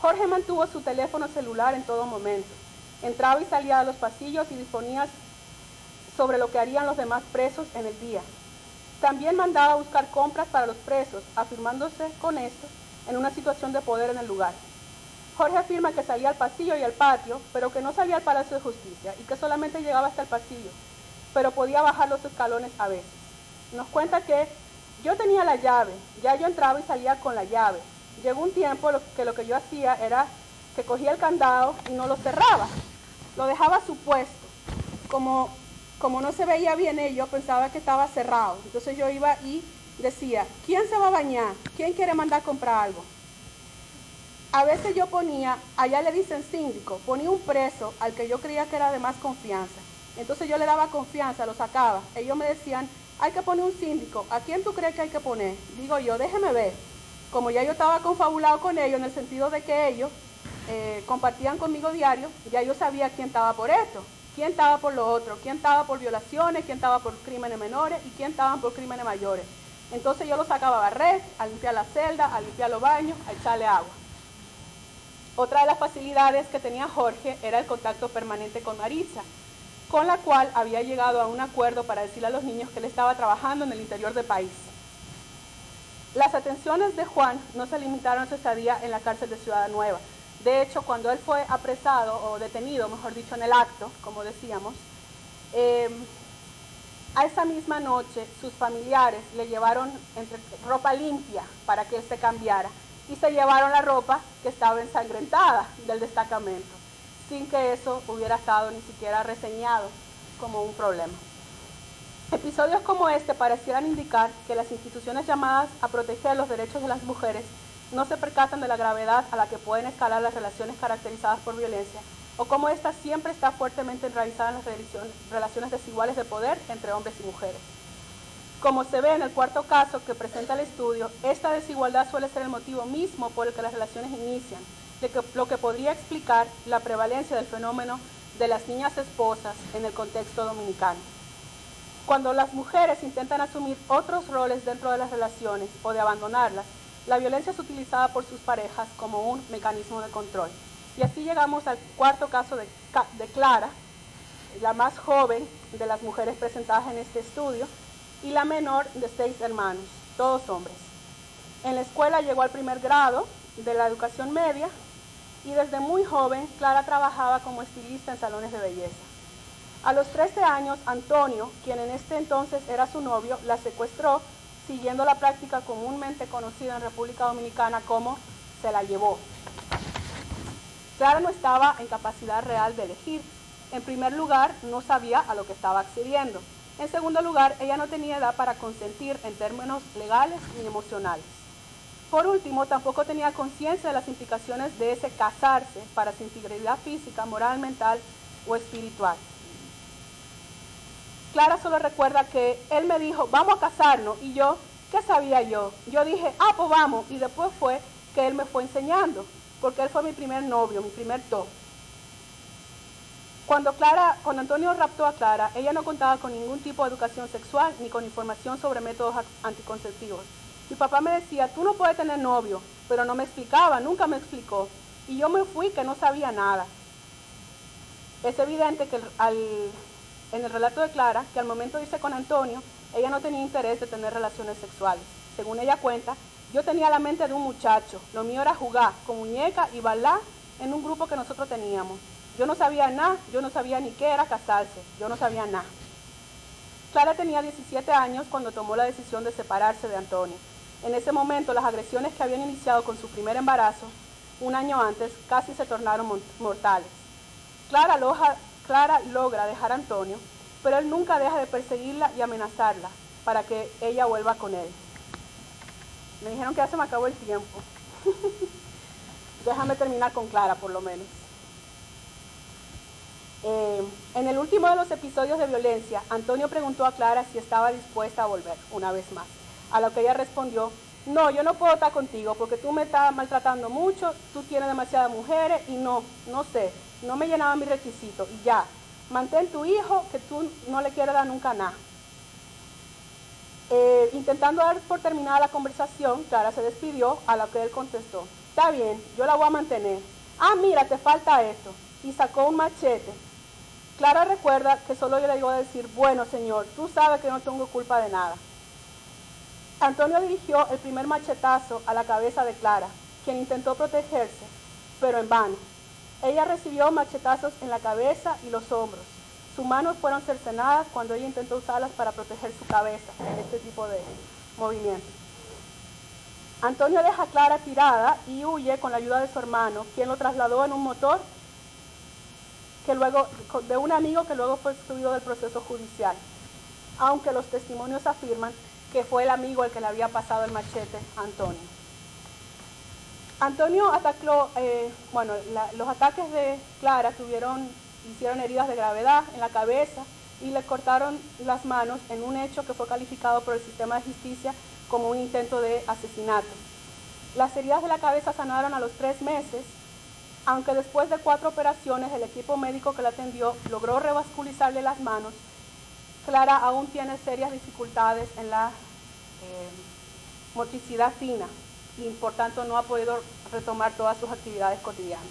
Jorge mantuvo su teléfono celular en todo momento. Entraba y salía de los pasillos y disponía sobre lo que harían los demás presos en el día. También mandaba a buscar compras para los presos, afirmándose con esto en una situación de poder en el lugar. Jorge afirma que salía al pasillo y al patio, pero que no salía al Palacio de Justicia y que solamente llegaba hasta el pasillo, pero podía bajar los escalones a veces. Nos cuenta que yo tenía la llave, ya yo entraba y salía con la llave. Llegó un tiempo que lo que yo hacía era que cogía el candado y no lo cerraba, lo dejaba a su puesto. Como no se veía bien yo pensaba que estaba cerrado. Entonces yo iba y decía, ¿quién se va a bañar? ¿Quién quiere mandar a comprar algo? A veces yo ponía, allá le dicen síndico, ponía un preso al que yo creía que era de más confianza. Entonces yo le daba confianza, lo sacaba. Ellos me decían, hay que poner un síndico. ¿A quién tú crees que hay que poner? Digo yo, déjeme ver. Como ya yo estaba confabulado con ellos en el sentido de que ellos compartían conmigo diario, ya yo sabía quién estaba por esto, quién estaba por lo otro, quién estaba por violaciones, quién estaba por crímenes menores y quién estaba por crímenes mayores. Entonces yo lo sacaba a barrer, a limpiar la celda, a limpiar los baños, a echarle agua. Otra de las facilidades que tenía Jorge era el contacto permanente con Maritza, con la cual había llegado a un acuerdo para decirle a los niños que él estaba trabajando en el interior del país. Las atenciones de Juan no se limitaron a su estadía en la cárcel de Ciudad Nueva. De hecho, cuando él fue apresado o detenido, mejor dicho, en el acto, como decíamos, A esa misma noche, sus familiares le llevaron ropa limpia para que él se cambiara y se llevaron la ropa que estaba ensangrentada del destacamento, sin que eso hubiera estado ni siquiera reseñado como un problema. Episodios como este parecieran indicar que las instituciones llamadas a proteger los derechos de las mujeres no se percatan de la gravedad a la que pueden escalar las relaciones caracterizadas por violencia, o cómo ésta siempre está fuertemente enraizada en las relaciones desiguales de poder entre hombres y mujeres. Como se ve en el cuarto caso que presenta el estudio, esta desigualdad suele ser el motivo mismo por el que las relaciones inician, lo que podría explicar la prevalencia del fenómeno de las niñas esposas en el contexto dominicano. Cuando las mujeres intentan asumir otros roles dentro de las relaciones o de abandonarlas, la violencia es utilizada por sus parejas como un mecanismo de control. Y así llegamos al cuarto caso de Clara, la más joven de las mujeres presentadas en este estudio y la menor de 6 hermanos, todos hombres. En la escuela llegó al primer grado de la educación media y desde muy joven Clara trabajaba como estilista en salones de belleza. A los 13 años, Antonio, quien en este entonces era su novio, la secuestró siguiendo la práctica comúnmente conocida en República Dominicana como se la llevó. Clara no estaba en capacidad real de elegir. En primer lugar, no sabía a lo que estaba accediendo. En segundo lugar, ella no tenía edad para consentir en términos legales ni emocionales. Por último, tampoco tenía conciencia de las implicaciones de ese casarse para su integridad física, moral, mental o espiritual. Clara solo recuerda que él me dijo, vamos a casarnos, y yo, ¿qué sabía yo? Yo dije, pues vamos, y después fue que él me fue enseñando, porque él fue mi primer novio, mi primer top. Cuando Antonio raptó a Clara, ella no contaba con ningún tipo de educación sexual ni con información sobre métodos anticonceptivos. Mi papá me decía, tú no puedes tener novio, pero no me explicaba, nunca me explicó. Y yo me fui que no sabía nada. Es evidente que en el relato de Clara, que al momento de irse con Antonio, ella no tenía interés de tener relaciones sexuales. Según ella cuenta, yo tenía la mente de un muchacho, lo mío era jugar con muñeca y bailar en un grupo que nosotros teníamos. Yo no sabía nada, yo no sabía ni qué era casarse, yo no sabía nada. Clara tenía 17 años cuando tomó la decisión de separarse de Antonio. En ese momento, las agresiones que habían iniciado con su primer embarazo, un año antes, casi se tornaron mortales. Clara logra dejar a Antonio, pero él nunca deja de perseguirla y amenazarla para que ella vuelva con él. Me dijeron que ya se me acabó el tiempo. Déjame terminar con Clara, por lo menos. En el último de los episodios de violencia, Antonio preguntó a Clara si estaba dispuesta a volver una vez más, a lo que ella respondió, no, yo no puedo estar contigo porque tú me estás maltratando mucho, tú tienes demasiadas mujeres y no sé, no me llenaba mi requisito y ya, mantén tu hijo que tú no le quieres dar nunca nada. Intentando dar por terminada la conversación, Clara se despidió, a lo que él contestó, está bien, yo la voy a mantener. Mira, te falta esto. Y sacó un machete. Clara recuerda que solo yo le iba a decir, bueno, señor, tú sabes que no tengo culpa de nada. Antonio dirigió el primer machetazo a la cabeza de Clara, quien intentó protegerse, pero en vano. Ella recibió machetazos en la cabeza y los hombros. Sus manos fueron cercenadas cuando ella intentó usarlas para proteger su cabeza en este tipo de movimientos. Antonio deja a Clara tirada y huye con la ayuda de su hermano, quien lo trasladó en un motor de un amigo que luego fue excluido del proceso judicial, aunque los testimonios afirman que fue el amigo el que le había pasado el machete a Antonio. Antonio atacó, los ataques de Clara hicieron heridas de gravedad en la cabeza y le cortaron las manos en un hecho que fue calificado por el sistema de justicia como un intento de asesinato. Las heridas de la cabeza sanaron a los 3 meses, aunque después de 4 operaciones el equipo médico que la atendió logró revascularizarle las manos. Clara aún tiene serias dificultades en la motricidad fina y por tanto no ha podido retomar todas sus actividades cotidianas.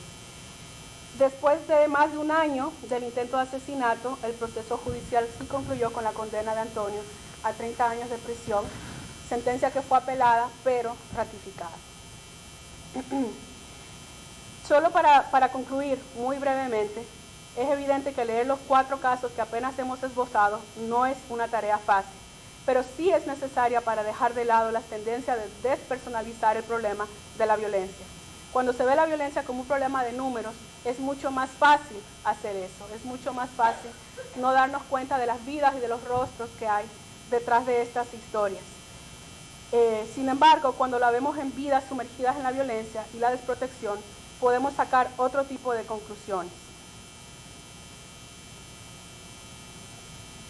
Después de más de un año del intento de asesinato, el proceso judicial sí concluyó con la condena de Antonio a 30 años de prisión, sentencia que fue apelada pero ratificada. Solo para concluir muy brevemente, Es evidente que leer los 4 casos que apenas hemos esbozado no es una tarea fácil, pero sí es necesaria para dejar de lado las tendencias de despersonalizar el problema de la violencia. Cuando se ve la violencia como un problema de números, es mucho más fácil hacer eso, es mucho más fácil no darnos cuenta de las vidas y de los rostros que hay detrás de estas historias. Sin embargo, cuando la vemos en vidas sumergidas en la violencia y la desprotección, podemos sacar otro tipo de conclusiones.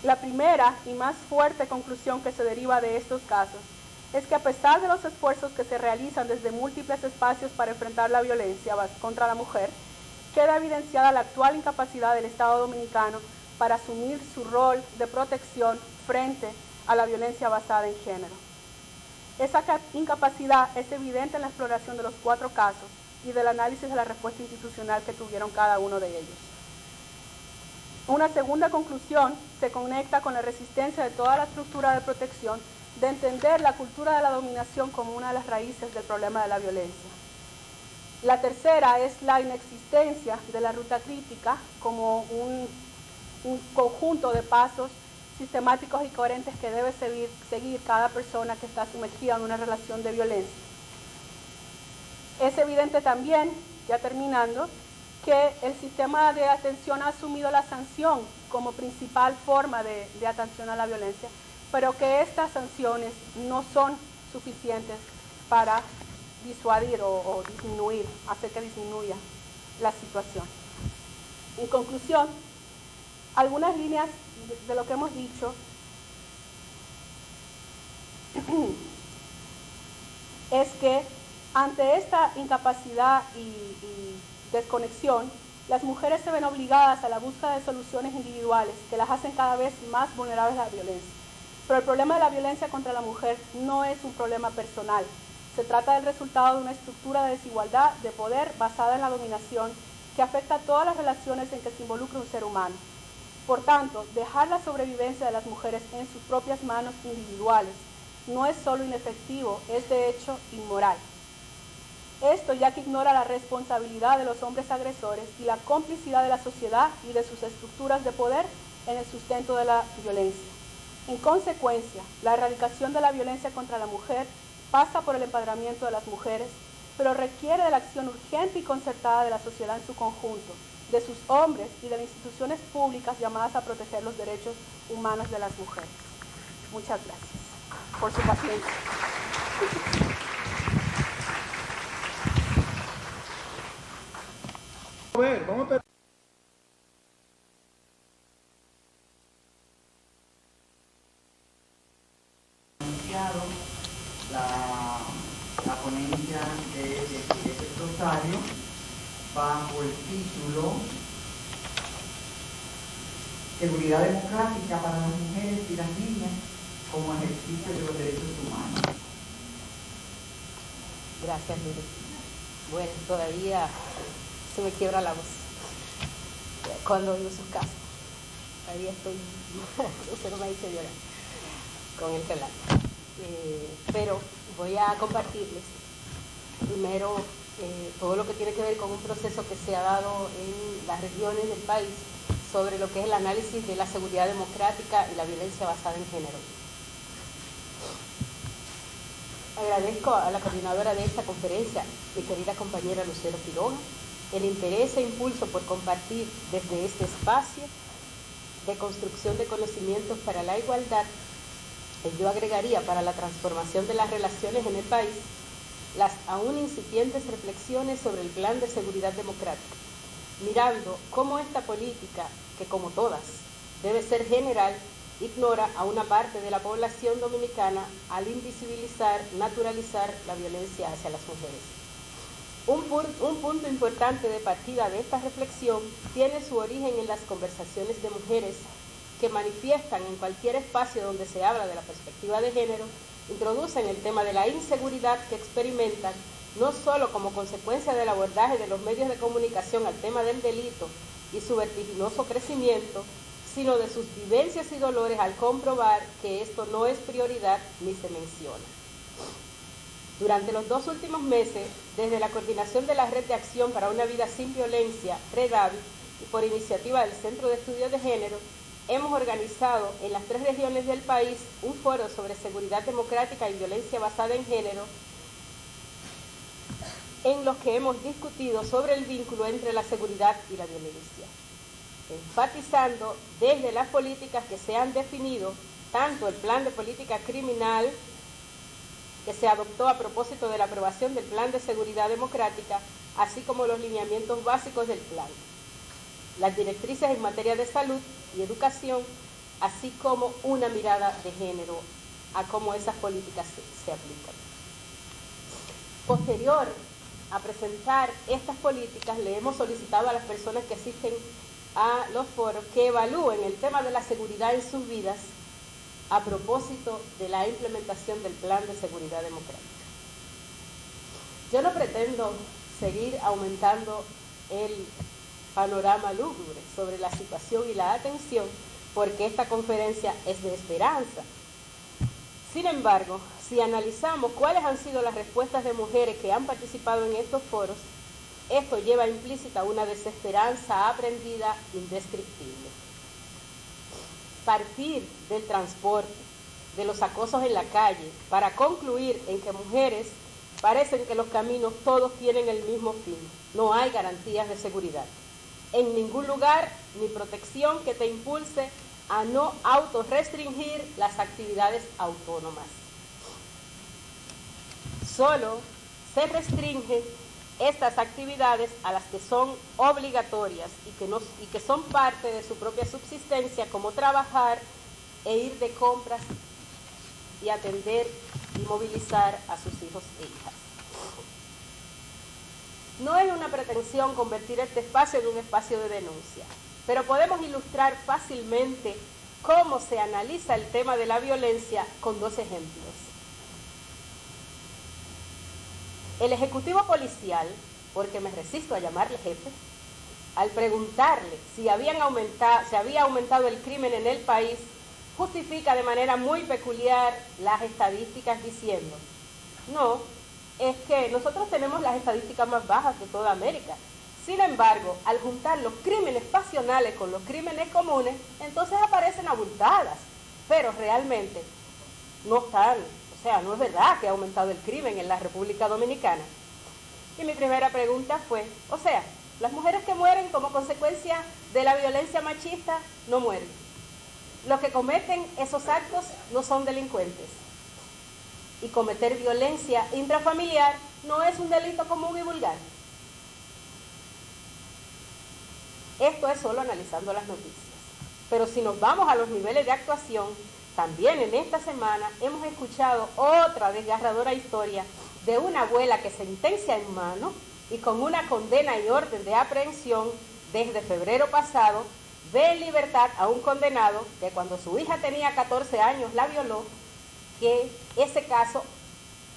La primera y más fuerte conclusión que se deriva de estos casos es que a pesar de los esfuerzos que se realizan desde múltiples espacios para enfrentar la violencia contra la mujer, queda evidenciada la actual incapacidad del Estado dominicano para asumir su rol de protección frente a la violencia basada en género. Esa incapacidad es evidente en la exploración de los 4 casos y del análisis de la respuesta institucional que tuvieron cada uno de ellos. Una segunda conclusión se conecta con la resistencia de toda la estructura de protección de entender la cultura de la dominación como una de las raíces del problema de la violencia. La tercera es la inexistencia de la ruta crítica como un conjunto de pasos sistemáticos y coherentes que debe seguir cada persona que está sumergida en una relación de violencia. Es evidente también, ya terminando, que el sistema de atención ha asumido la sanción como principal forma de atención a la violencia, pero que estas sanciones no son suficientes para disuadir o disminuir, hacer que disminuya la situación. En conclusión, algunas líneas de lo que hemos dicho es que ante esta incapacidad y desconexión, las mujeres se ven obligadas a la búsqueda de soluciones individuales que las hacen cada vez más vulnerables a la violencia. Pero el problema de la violencia contra la mujer no es un problema personal. Se trata del resultado de una estructura de desigualdad de poder basada en la dominación que afecta a todas las relaciones en que se involucra un ser humano. Por tanto, dejar la sobrevivencia de las mujeres en sus propias manos individuales no es solo inefectivo, es de hecho inmoral. Esto ya que ignora la responsabilidad de los hombres agresores y la complicidad de la sociedad y de sus estructuras de poder en el sustento de la violencia. En consecuencia, la erradicación de la violencia contra la mujer pasa por el empoderamiento de las mujeres, pero requiere de la acción urgente y concertada de la sociedad en su conjunto, de sus hombres y de las instituciones públicas llamadas a proteger los derechos humanos de las mujeres. Muchas gracias por su paciencia. A ver, vamos a la ponencia de este Rosario bajo el título Seguridad democrática para las mujeres y las niñas como ejercicio de los derechos humanos. Gracias, Lourdes. Bueno, todavía se me quiebra la voz cuando oigo sus casos. Todavía estoy, eso no me dice llorar con el relato. Pero voy a compartirles primero todo lo que tiene que ver con un proceso que se ha dado en las regiones del país sobre lo que es el análisis de la seguridad democrática y la violencia basada en género. Agradezco a la coordinadora de esta conferencia, mi querida compañera Lucero Quiroga, el interés e impulso por compartir desde este espacio de construcción de conocimientos para la igualdad. Yo agregaría para la transformación de las relaciones en el país las aún incipientes reflexiones sobre el plan de seguridad democrática, mirando cómo esta política, que como todas debe ser general, ignora a una parte de la población dominicana al invisibilizar, naturalizar la violencia hacia las mujeres. Un punto importante de partida de esta reflexión tiene su origen en las conversaciones de mujeres que manifiestan en cualquier espacio donde se habla de la perspectiva de género, introducen el tema de la inseguridad que experimentan, no solo como consecuencia del abordaje de los medios de comunicación al tema del delito y su vertiginoso crecimiento, sino de sus vivencias y dolores al comprobar que esto no es prioridad ni se menciona. Durante los 2 últimos meses, desde la coordinación de la Red de Acción para una Vida Sin Violencia, REDAVI, y por iniciativa del Centro de Estudios de Género, hemos organizado en las 3 regiones del país un foro sobre seguridad democrática y violencia basada en género, en los que hemos discutido sobre el vínculo entre la seguridad y la violencia, enfatizando desde las políticas que se han definido, tanto el plan de política criminal que se adoptó a propósito de la aprobación del Plan de Seguridad Democrática, así como los lineamientos básicos del plan, las directrices en materia de salud y educación, así como una mirada de género a cómo esas políticas se aplican. Posterior a presentar estas políticas, le hemos solicitado a las personas que asisten a los foros que evalúen el tema de la seguridad en sus vidas a propósito de la implementación del Plan de Seguridad Democrática. Yo no pretendo seguir aumentando el panorama lúgubre sobre la situación y la atención, porque esta conferencia es de esperanza. Sin embargo, si analizamos cuáles han sido las respuestas de mujeres que han participado en estos foros, esto lleva implícita una desesperanza aprendida indescriptible. Partir del transporte, de los acosos en la calle, para concluir en que mujeres parecen que los caminos todos tienen el mismo fin. No hay garantías de seguridad. En ningún lugar ni protección que te impulse a no autorrestringir las actividades autónomas. Solo se restringen estas actividades a las que son obligatorias y que son parte de su propia subsistencia, como trabajar e ir de compras y atender y movilizar a sus hijos e hijas. No es una pretensión convertir este espacio en un espacio de denuncia, pero podemos ilustrar fácilmente cómo se analiza el tema de la violencia con 2 ejemplos. El Ejecutivo Policial, porque me resisto a llamarle jefe, al preguntarle si había aumentado el crimen en el país, justifica de manera muy peculiar las estadísticas diciendo: no, es que nosotros tenemos las estadísticas más bajas de toda América. Sin embargo, al juntar los crímenes pasionales con los crímenes comunes, entonces aparecen abultadas, pero realmente no están. O sea, no es verdad que ha aumentado el crimen en la República Dominicana. Y mi primera pregunta fue, o sea, las mujeres que mueren como consecuencia de la violencia machista no mueren. Los que cometen esos actos no son delincuentes. Y cometer violencia intrafamiliar no es un delito común y vulgar. Esto es solo analizando las noticias. Pero si nos vamos a los niveles de actuación, también en esta semana hemos escuchado otra desgarradora historia de una abuela que sentencia en mano y con una condena y orden de aprehensión desde febrero pasado ve en libertad a un condenado que cuando su hija tenía 14 años la violó, que ese caso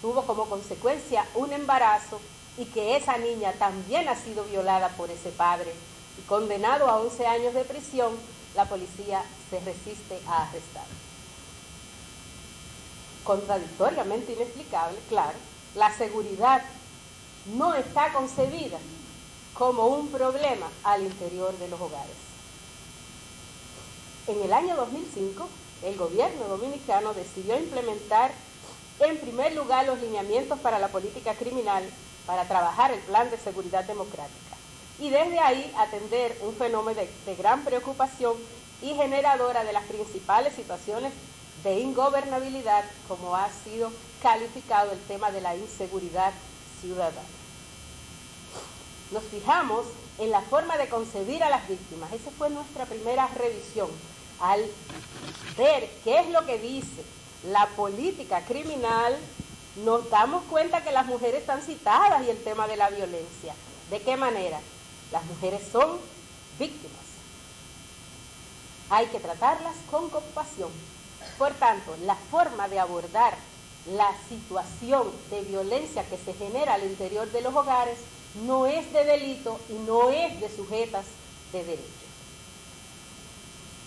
tuvo como consecuencia un embarazo y que esa niña también ha sido violada por ese padre y condenado a 11 años de prisión. La policía se resiste a arrestar. Contradictoriamente inexplicable, claro, la seguridad no está concebida como un problema al interior de los hogares. En el año 2005, el gobierno dominicano decidió implementar en primer lugar los lineamientos para la política criminal para trabajar el Plan de Seguridad Democrática y desde ahí atender un fenómeno de gran preocupación y generadora de las principales situaciones de ingobernabilidad, como ha sido calificado el tema de la inseguridad ciudadana. Nos fijamos en la forma de concebir a las víctimas. Esa fue nuestra primera revisión. Al ver qué es lo que dice la política criminal, nos damos cuenta que las mujeres están citadas y el tema de la violencia. ¿De qué manera? Las mujeres son víctimas. Hay que tratarlas con compasión. Por tanto, la forma de abordar la situación de violencia que se genera al interior de los hogares no es de delito y no es de sujetas de derecho.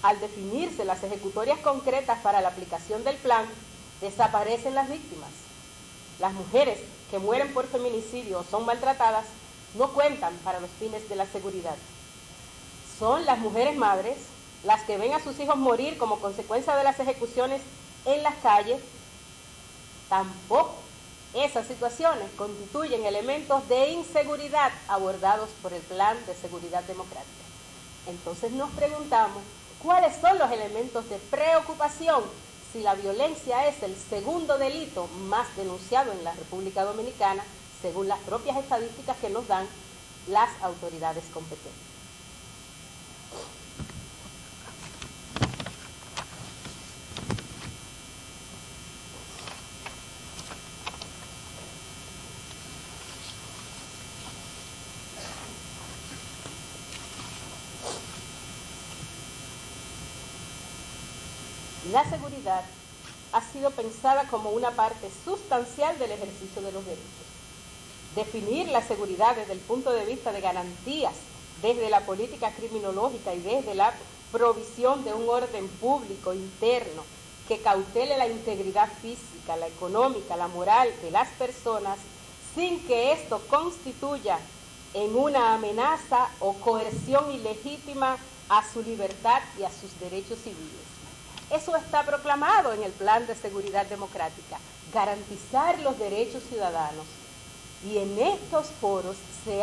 Al definirse las ejecutorias concretas para la aplicación del plan, desaparecen las víctimas. Las mujeres que mueren por feminicidio o son maltratadas no cuentan para los fines de la seguridad. son las mujeres madres, las que ven a sus hijos morir como consecuencia de las ejecuciones en las calles. Tampoco esas situaciones constituyen elementos de inseguridad abordados por el Plan de Seguridad Democrática. Entonces nos preguntamos, ¿cuáles son los elementos de preocupación si la violencia es el segundo delito más denunciado en la República Dominicana, según las propias estadísticas que nos dan las autoridades competentes? La seguridad ha sido pensada como una parte sustancial del ejercicio de los derechos. Definir la seguridad desde el punto de vista de garantías, desde la política criminológica y desde la provisión de un orden público interno que cautele la integridad física, la económica, la moral de las personas, sin que esto constituya en una amenaza o coerción ilegítima a su libertad y a sus derechos civiles. Eso está proclamado en el Plan de Seguridad Democrática, garantizar los derechos ciudadanos. Y en estos foros se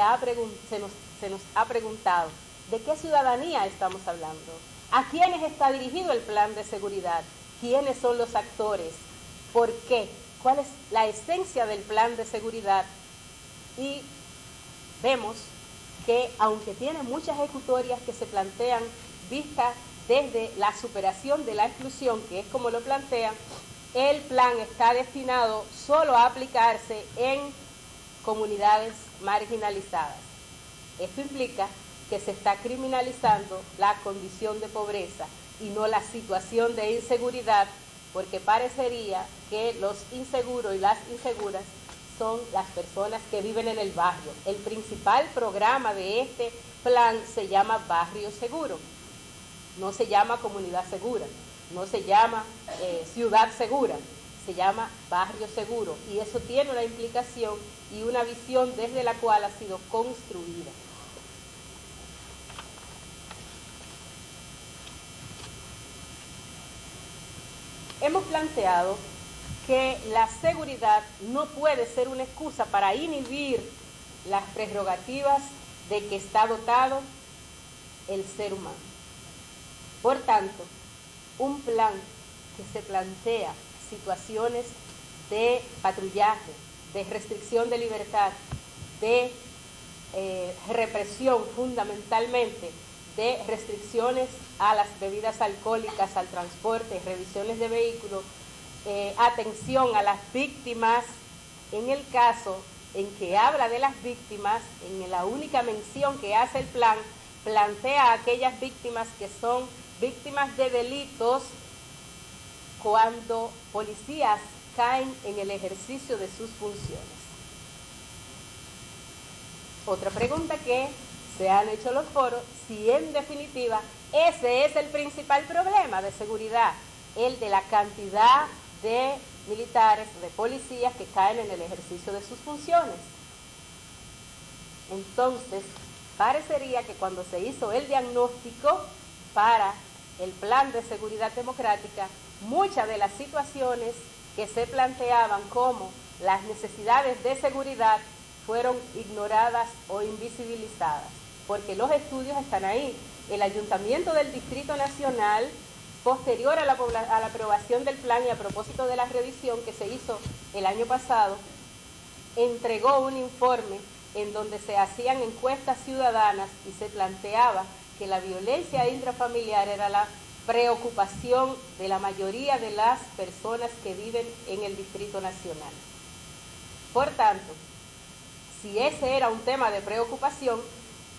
nos ha preguntado, ¿de qué ciudadanía estamos hablando? ¿A quiénes está dirigido el Plan de Seguridad? ¿Quiénes son los actores? ¿Por qué? ¿Cuál es la esencia del Plan de Seguridad? Y vemos que, aunque tiene muchas ejecutorias que se plantean vistas desde la superación de la exclusión, que es como lo plantean, el plan está destinado solo a aplicarse en comunidades marginalizadas. Esto implica que se está criminalizando la condición de pobreza y no la situación de inseguridad, porque parecería que los inseguros y las inseguras son las personas que viven en el barrio. El principal programa de este plan se llama Barrio Seguro. No se llama comunidad segura, no se llama ciudad segura, se llama barrio seguro. Y eso tiene una implicación y una visión desde la cual ha sido construida. Hemos planteado que la seguridad no puede ser una excusa para inhibir las prerrogativas de que está dotado el ser humano. Por tanto, un plan que se plantea situaciones de patrullaje, de restricción de libertad, de represión fundamentalmente, de restricciones a las bebidas alcohólicas, al transporte, revisiones de vehículos, atención a las víctimas. En el caso en que habla de las víctimas, en la única mención que hace el plan, plantea a aquellas víctimas que son víctimas de delitos cuando policías caen en el ejercicio de sus funciones. Otra pregunta que se han hecho los foros, si en definitiva ese es el principal problema de seguridad, el de la cantidad de militares, de policías que caen en el ejercicio de sus funciones. Entonces, parecería que cuando se hizo el diagnóstico para el Plan de Seguridad Democrática, muchas de las situaciones que se planteaban como las necesidades de seguridad fueron ignoradas o invisibilizadas, porque los estudios están ahí. El Ayuntamiento del Distrito Nacional, posterior a la aprobación del plan y a propósito de la revisión que se hizo el año pasado, entregó un informe en donde se hacían encuestas ciudadanas y se planteaba que la violencia intrafamiliar era la preocupación de la mayoría de las personas que viven en el Distrito Nacional. Por tanto, si ese era un tema de preocupación,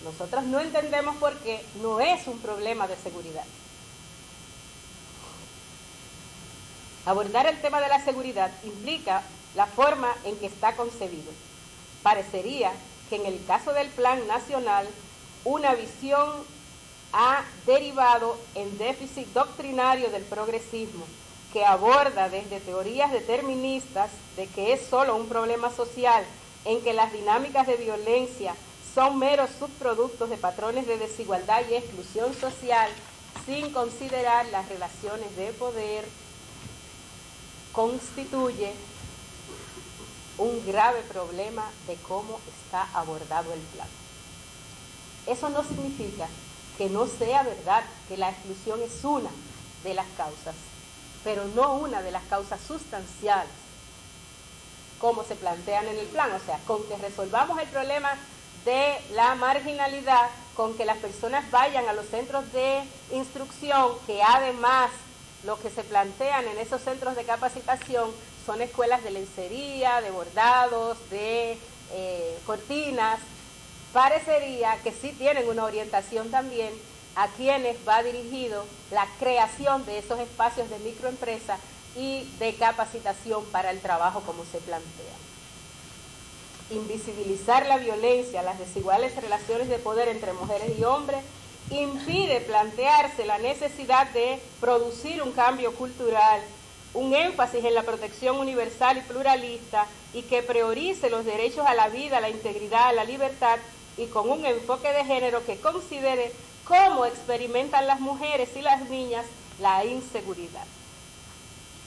nosotros no entendemos por qué no es un problema de seguridad. Abordar el tema de la seguridad implica la forma en que está concebido. Parecería que en el caso del Plan Nacional, una visión ha derivado en déficit doctrinario del progresismo, que aborda desde teorías deterministas de que es solo un problema social, en que las dinámicas de violencia son meros subproductos de patrones de desigualdad y exclusión social, sin considerar las relaciones de poder, constituye un grave problema de cómo está abordado el plan. Eso no significa que no sea verdad que la exclusión es una de las causas, pero no una de las causas sustanciales, como se plantean en el plan. O sea, con que resolvamos el problema de la marginalidad, con que las personas vayan a los centros de instrucción, que además lo que se plantean en esos centros de capacitación son escuelas de lencería, de bordados, de cortinas, parecería que sí tienen una orientación también a quienes va dirigido la creación de esos espacios de microempresa y de capacitación para el trabajo como se plantea. Invisibilizar la violencia, las desiguales relaciones de poder entre mujeres y hombres, impide plantearse la necesidad de producir un cambio cultural, un énfasis en la protección universal y pluralista y que priorice los derechos a la vida, a la integridad, a la libertad y con un enfoque de género que considere cómo experimentan las mujeres y las niñas la inseguridad.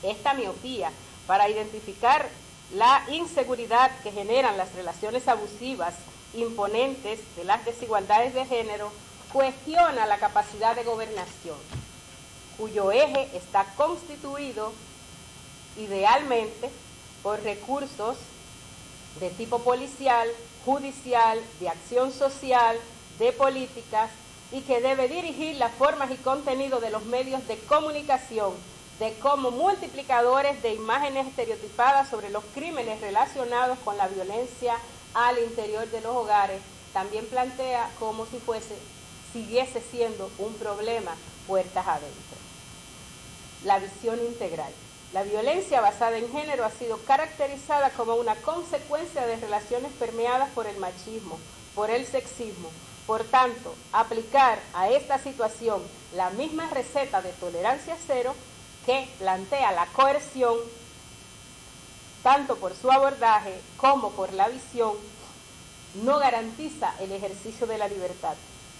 Esta miopía para identificar la inseguridad que generan las relaciones abusivas imponentes de las desigualdades de género cuestiona la capacidad de gobernación, cuyo eje está constituido idealmente por recursos de tipo policial, judicial, de acción social, de políticas, y que debe dirigir las formas y contenido de los medios de comunicación, de como multiplicadores de imágenes estereotipadas sobre los crímenes relacionados con la violencia al interior de los hogares. También plantea como si siguiese siendo un problema puertas adentro. La visión integral. La violencia basada en género ha sido caracterizada como una consecuencia de relaciones permeadas por el machismo, por el sexismo. Por tanto, aplicar a esta situación la misma receta de tolerancia cero que plantea la coerción, tanto por su abordaje como por la visión, no garantiza el ejercicio de la libertad.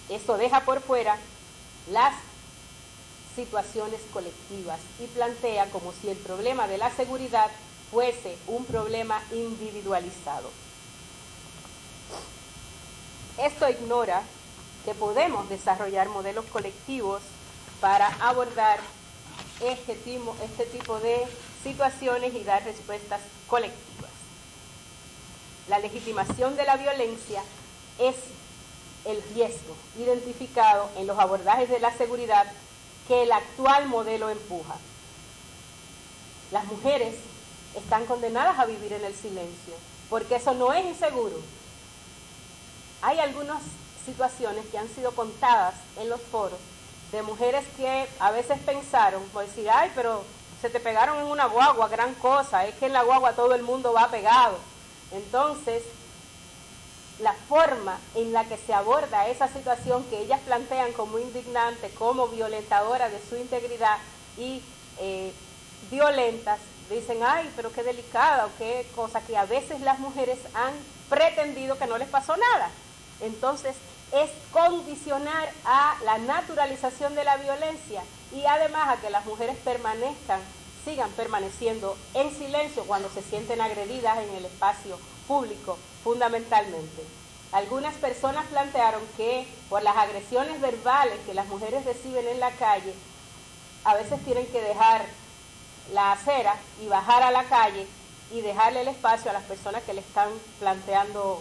Eso deja por fuera las situaciones colectivas y plantea como si el problema de la seguridad fuese un problema individualizado. Esto ignora que podemos desarrollar modelos colectivos para abordar este tipo de situaciones y dar respuestas colectivas. La legitimación de la violencia es el riesgo identificado en los abordajes de la seguridad que el actual modelo empuja. Las mujeres están condenadas a vivir en el silencio, porque eso no es inseguro. Hay algunas situaciones que han sido contadas en los foros de mujeres que a veces pensaron, pues decir, ay, pero se te pegaron en una guagua, gran cosa, es que en la guagua todo el mundo va pegado. Entonces, la forma en la que se aborda esa situación que ellas plantean como indignante, como violentadora de su integridad y violentas, dicen, ay, pero qué delicada o qué cosa, que a veces las mujeres han pretendido que no les pasó nada. Entonces, es condicionar a la naturalización de la violencia y además a que las mujeres sigan permaneciendo en silencio cuando se sienten agredidas en el espacio público, fundamentalmente. Algunas personas plantearon que por las agresiones verbales que las mujeres reciben en la calle, a veces tienen que dejar la acera y bajar a la calle y dejarle el espacio a las personas que le están planteando,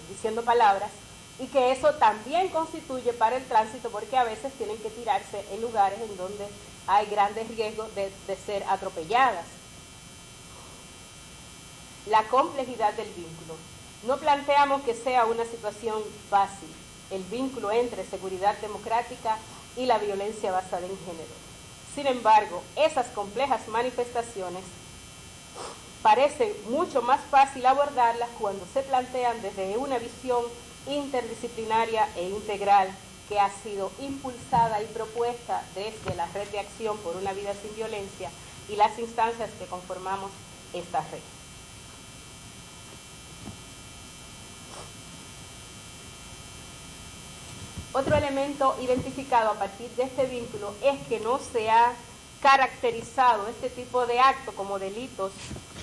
diciendo palabras, y que eso también constituye para el tránsito porque a veces tienen que tirarse en lugares en donde hay grandes riesgos de ser atropelladas. La complejidad del vínculo. No planteamos que sea una situación fácil el vínculo entre seguridad democrática y la violencia basada en género. Sin embargo, esas complejas manifestaciones parece mucho más fácil abordarlas cuando se plantean desde una visión interdisciplinaria e integral que ha sido impulsada y propuesta desde la Red de Acción por una Vida Sin Violencia y las instancias que conformamos esta red. Otro elemento identificado a partir de este vínculo es que no se ha caracterizado este tipo de actos como delitos,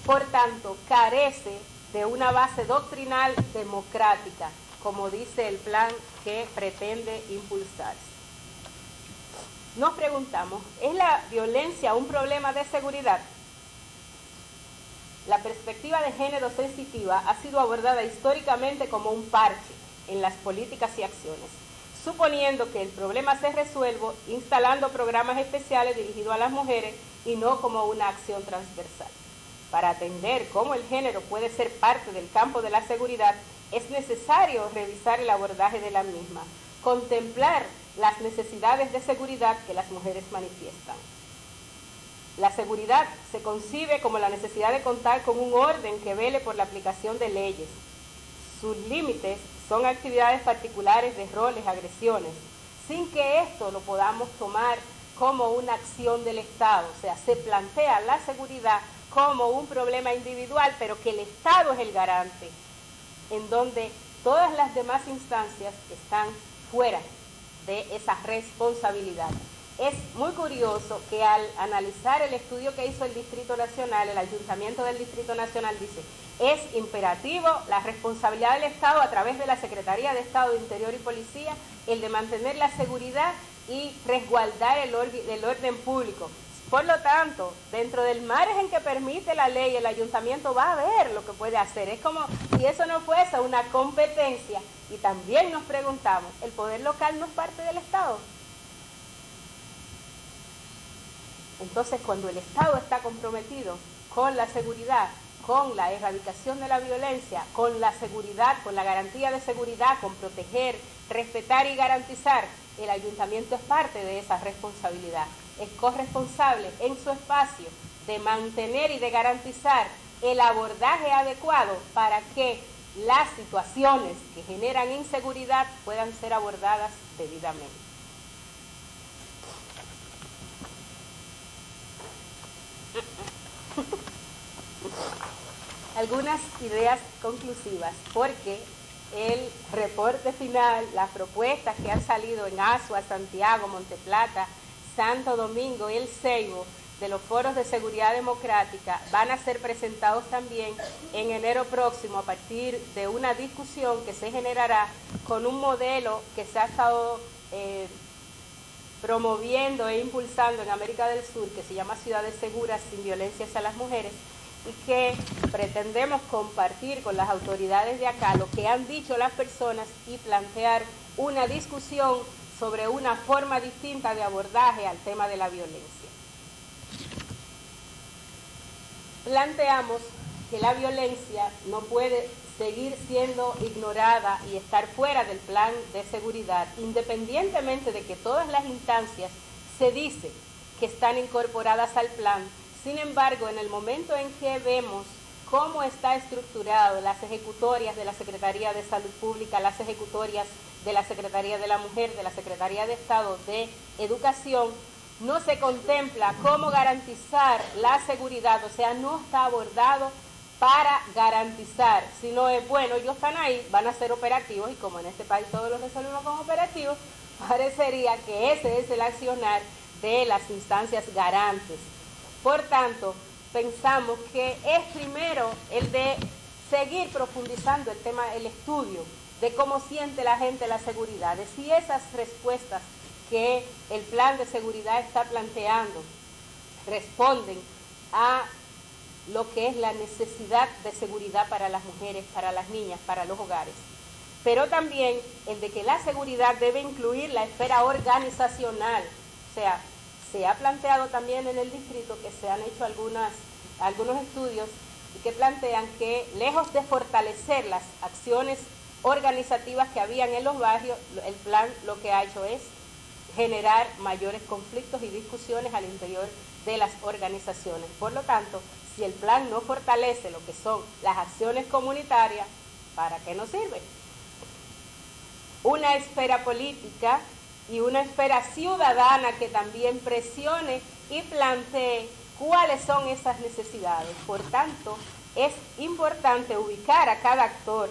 por tanto, carece de una base doctrinal democrática, como dice el plan que pretende impulsarse. Nos preguntamos, ¿es la violencia un problema de seguridad? La perspectiva de género sensitiva ha sido abordada históricamente como un parche en las políticas y acciones, suponiendo que el problema se resuelve instalando programas especiales dirigidos a las mujeres y no como una acción transversal. Para atender cómo el género puede ser parte del campo de la seguridad, es necesario revisar el abordaje de la misma, contemplar las necesidades de seguridad que las mujeres manifiestan. La seguridad se concibe como la necesidad de contar con un orden que vele por la aplicación de leyes. Sus límites son actividades particulares de roles, agresiones, sin que esto lo podamos tomar como una acción del Estado. O sea, se plantea la seguridad como un problema individual, pero que el Estado es el garante, en donde todas las demás instancias están fuera de esa responsabilidad. Es muy curioso que al analizar el estudio que hizo el Distrito Nacional, el Ayuntamiento del Distrito Nacional dice, es imperativo la responsabilidad del Estado a través de la Secretaría de Estado de Interior y Policía, el de mantener la seguridad y resguardar el orden público. Por lo tanto, dentro del margen que permite la ley, el ayuntamiento va a ver lo que puede hacer. Es como si eso no fuese una competencia. Y también nos preguntamos, ¿el poder local no es parte del Estado? Entonces, cuando el Estado está comprometido con la seguridad, con la erradicación de la violencia, con la seguridad, con la garantía de seguridad, con proteger, respetar y garantizar, el ayuntamiento es parte de esa responsabilidad. Es corresponsable en su espacio de mantener y de garantizar el abordaje adecuado para que las situaciones que generan inseguridad puedan ser abordadas debidamente. Algunas ideas conclusivas, porque el reporte final, las propuestas que han salido en Asua, Santiago, Monteplata, Santo Domingo y El Ceibo de los foros de seguridad democrática van a ser presentados también en enero próximo a partir de una discusión que se generará con un modelo que se ha estado promoviendo e impulsando en América del Sur, que se llama Ciudades Seguras sin Violencia hacia las Mujeres, y que pretendemos compartir con las autoridades de acá lo que han dicho las personas y plantear una discusión sobre una forma distinta de abordaje al tema de la violencia. Planteamos que la violencia no puede seguir siendo ignorada y estar fuera del plan de seguridad, independientemente de que todas las instancias se dice que están incorporadas al plan. Sin embargo, en el momento en que vemos cómo está estructurado las ejecutorias de la Secretaría de Salud Pública, las ejecutorias de la Secretaría de la Mujer, de la Secretaría de Estado de Educación, no se contempla cómo garantizar la seguridad, o sea, no está abordado para garantizar, sino es, bueno, ellos están ahí, van a ser operativos, y como en este país todos los resolvemos como operativos, parecería que ese es el accionar de las instancias garantes. Por tanto, pensamos que es primero el de seguir profundizando el tema, el estudio de cómo siente la gente la seguridad, de si esas respuestas que el plan de seguridad está planteando responden a lo que es la necesidad de seguridad para las mujeres, para las niñas, para los hogares. Pero también el de que la seguridad debe incluir la esfera organizacional, o sea, se ha planteado también en el distrito que se han hecho algunos estudios y que plantean que lejos de fortalecer las acciones organizativas que habían en los barrios, el plan lo que ha hecho es generar mayores conflictos y discusiones al interior de las organizaciones. Por lo tanto, si el plan no fortalece lo que son las acciones comunitarias, ¿para qué nos sirve? Una esfera política y una esfera ciudadana que también presione y plantee cuáles son esas necesidades. Por tanto, es importante ubicar a cada actor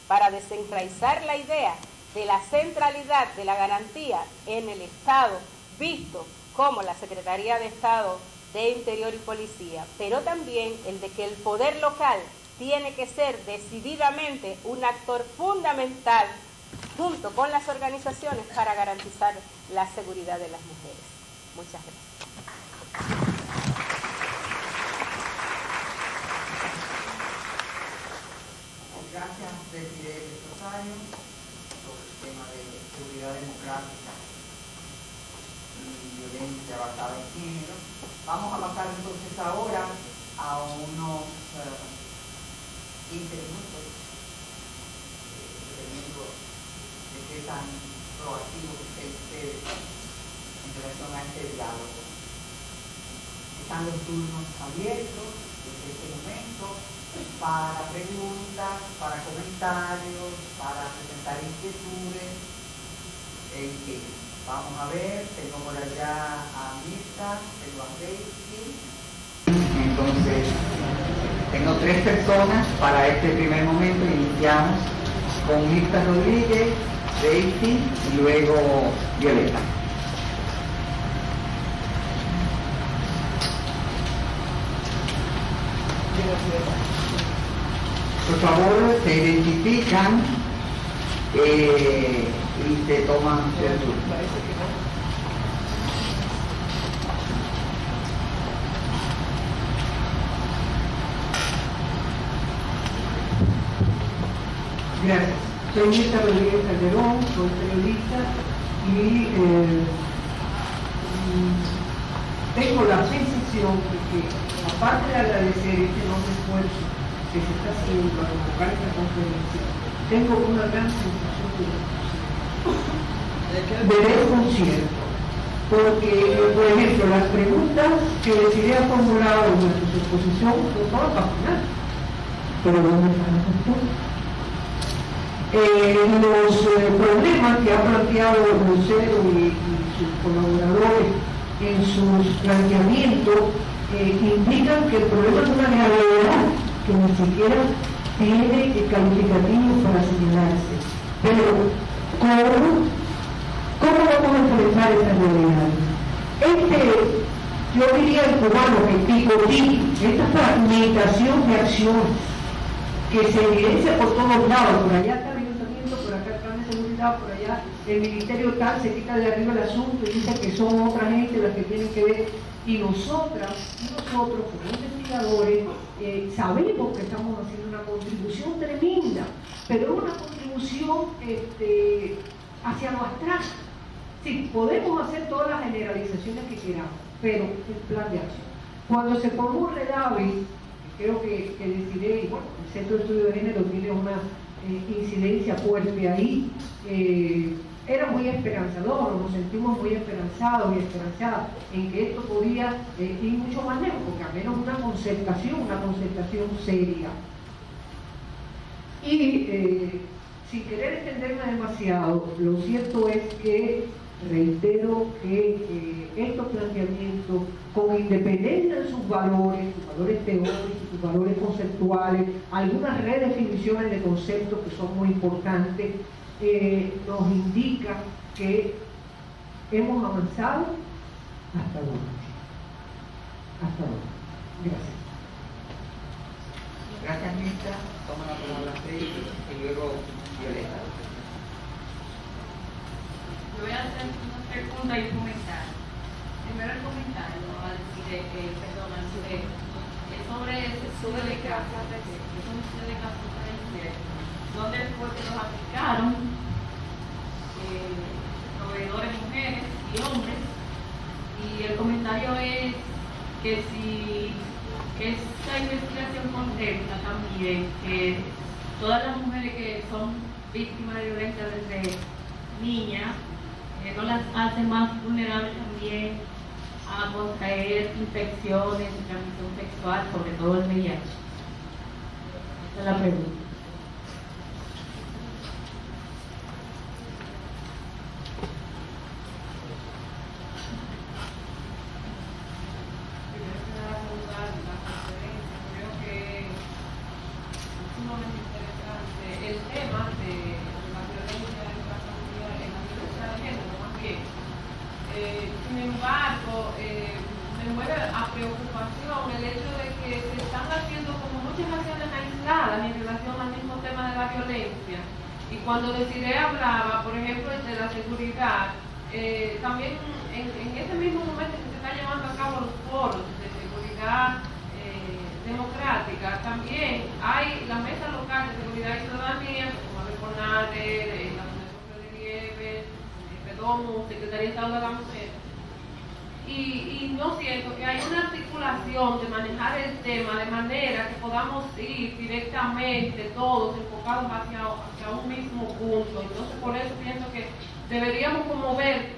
para desenraizar la idea de la centralidad de la garantía en el Estado, visto como la Secretaría de Estado de Interior y Policía, pero también el de que el poder local tiene que ser decididamente un actor fundamental junto con las organizaciones para garantizar la seguridad de las mujeres. Muchas gracias. Gracias, presidente Rosario, sobre el tema de seguridad democrática y violencia basada en género. Vamos a pasar entonces ahora a unos 15 minutos, dependiendo de qué tan proactivos estén ustedes en relación a este diálogo. Están los turnos abiertos desde este momento para preguntas, para comentarios, para presentar inquietudes, en fin. Vamos a ver, tengo por allá a Mirta, tengo a Daisy. Entonces, tengo 3 personas para este primer momento. Iniciamos con Mirta Rodríguez, Daisy y luego Violeta. Por favor, se identifican y se toman el turno. Gracias. Soy Mirta Rodríguez Calderón, soy periodista y tengo la sensación de que, aparte de agradecer este enorme esfuerzo que se está haciendo para convocar esta conferencia, tengo una gran sensación de desconcierto. Porque, por ejemplo, las preguntas que decidí formular en nuestra exposición son todas fascinantes, pero ¿dónde están las respuestas? Los problemas que ha planteado Lucero y sus colaboradores en sus planteamientos implican que el problema es una gravedad que ni siquiera tiene calificativos para señalarse. Pero, ¿cómo vamos a enfrentar esa realidad? Yo diría el cubano, el picotín, esta fragmentación de acciones que se evidencia por todos lados, por allá está el ayuntamiento, por acá está de seguridad, por allá el ministerio tal, se quita de arriba el asunto y dice que son otra gente las que tienen que ver, y nosotros como investigadores sabemos que estamos haciendo una contribución tremenda, pero una contribución hacia lo abstracto. Sí, podemos hacer todas las generalizaciones que queramos, pero el plan de acción. Cuando se formó Redavis, creo que decidí, bueno, el Centro de Estudio de Género tiene una incidencia fuerte ahí, era muy esperanzador, nos sentimos muy esperanzados y esperanzadas en que esto podía ir mucho más lejos, porque al menos una concertación seria. Y sin querer extenderme demasiado, lo cierto es que reitero que estos planteamientos, con independencia de sus valores teóricos, sus valores conceptuales, algunas redefiniciones de conceptos que son muy importantes, nos indica que hemos avanzado hasta dónde. Gracias. Gracias, Mirta. Toma la palabra Freddy y luego Violeta. Yo voy a hacer una pregunta y un comentario. Primero el comentario, es sobre ese estudio de caso, es un estudio de caso donde fue que los aplicaron proveedores mujeres y hombres, y el comentario es que si esta investigación contempla también que todas las mujeres que son víctimas de violencia desde niñas no las hace más vulnerables también a contraer infecciones de transmisión sexual, sobre todo el VIH. Esa es la pregunta. El tema de la violencia Y cuando Desiree hablaba, por ejemplo, de la seguridad, también en ese mismo momento que se está llevando a cabo los foros de seguridad democrática, también hay la mesa local de seguridad y ciudadanía, como la CONADE, la Fundación Relieve, PEDOMO, Secretaría de Estado de la Mujer. Y no siento que hay una articulación de manejar el tema de manera que podamos ir directamente todos enfocados hacia un mismo punto. Entonces, por eso pienso que deberíamos como ver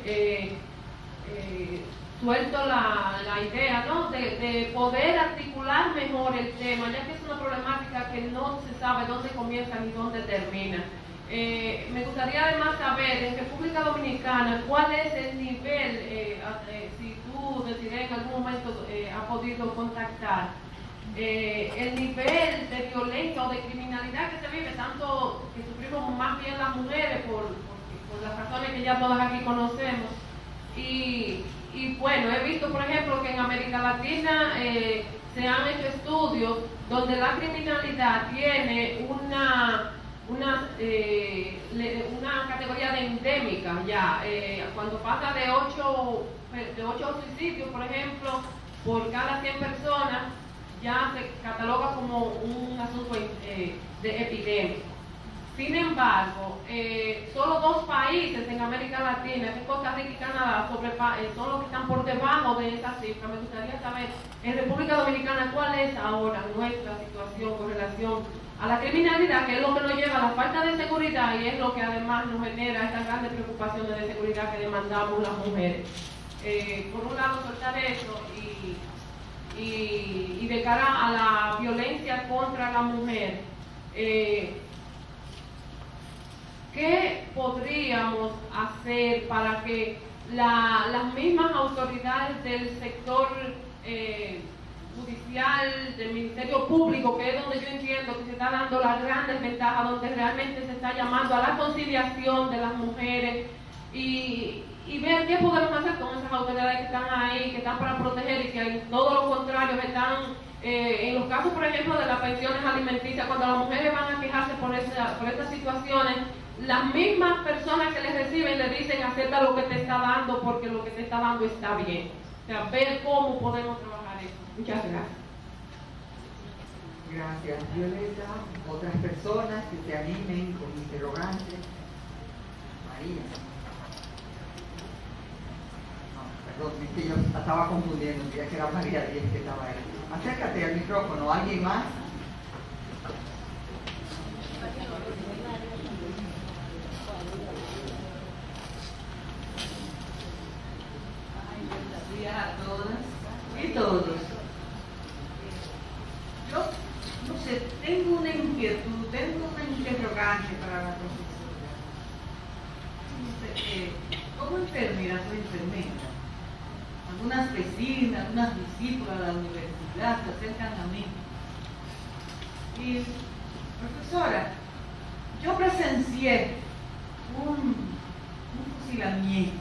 suelto la idea, ¿no? de poder articular mejor el tema, ya que es una problemática que no se sabe dónde comienza ni dónde termina. Me gustaría además saber en República Dominicana cuál es el nivel, si tú Desiree en algún momento has podido contactar, el nivel de violencia o de criminalidad que se vive, tanto que sufrimos más bien las mujeres por las razones que ya todas aquí conocemos. Y bueno, he visto por ejemplo que en América Latina se han hecho estudios donde la criminalidad tiene una categoría de endémica ya, cuando pasa de 8 suicidios, por ejemplo, por cada 100 personas, ya se cataloga como un asunto de epidemia. Sin embargo, solo 2 países en América Latina, que es Costa Rica y Canadá, son los que están por debajo de esa cifra. Me gustaría saber, en República Dominicana, cuál es ahora nuestra situación con relación a la criminalidad, que es lo que nos lleva a la falta de seguridad y es lo que además nos genera estas grandes preocupaciones de seguridad que demandamos las mujeres. Por un lado, soltar eso y de cara a la violencia contra la mujer, ¿qué podríamos hacer para que las mismas autoridades del sector judicial, del Ministerio Público, que es donde yo entiendo que se está dando la gran desventaja, donde realmente se está llamando a la conciliación de las mujeres y ver qué podemos hacer con esas autoridades que están ahí, que están para proteger y que en todo lo contrario están, en los casos por ejemplo de las pensiones alimenticias, cuando las mujeres van a quejarse por estas situaciones, las mismas personas que les reciben le dicen acepta lo que te está dando porque lo que te está dando está bien. O sea, ver cómo podemos trabajar eso. Muchas gracias. Gracias, Violeta. Otras personas que se animen con interrogantes. María. No, perdón, es que yo estaba confundiendo, decía que era María Díaz que estaba ahí. Acércate al micrófono, ¿alguien más? A todas y todos. Yo, no sé, tengo una inquietud, tengo una interrogante para la profesora. ¿Cómo enfermera soy enfermera? Algunas vecinas, algunas discípulas de la universidad se acercan a mí. Y, profesora, yo presencié un fusilamiento.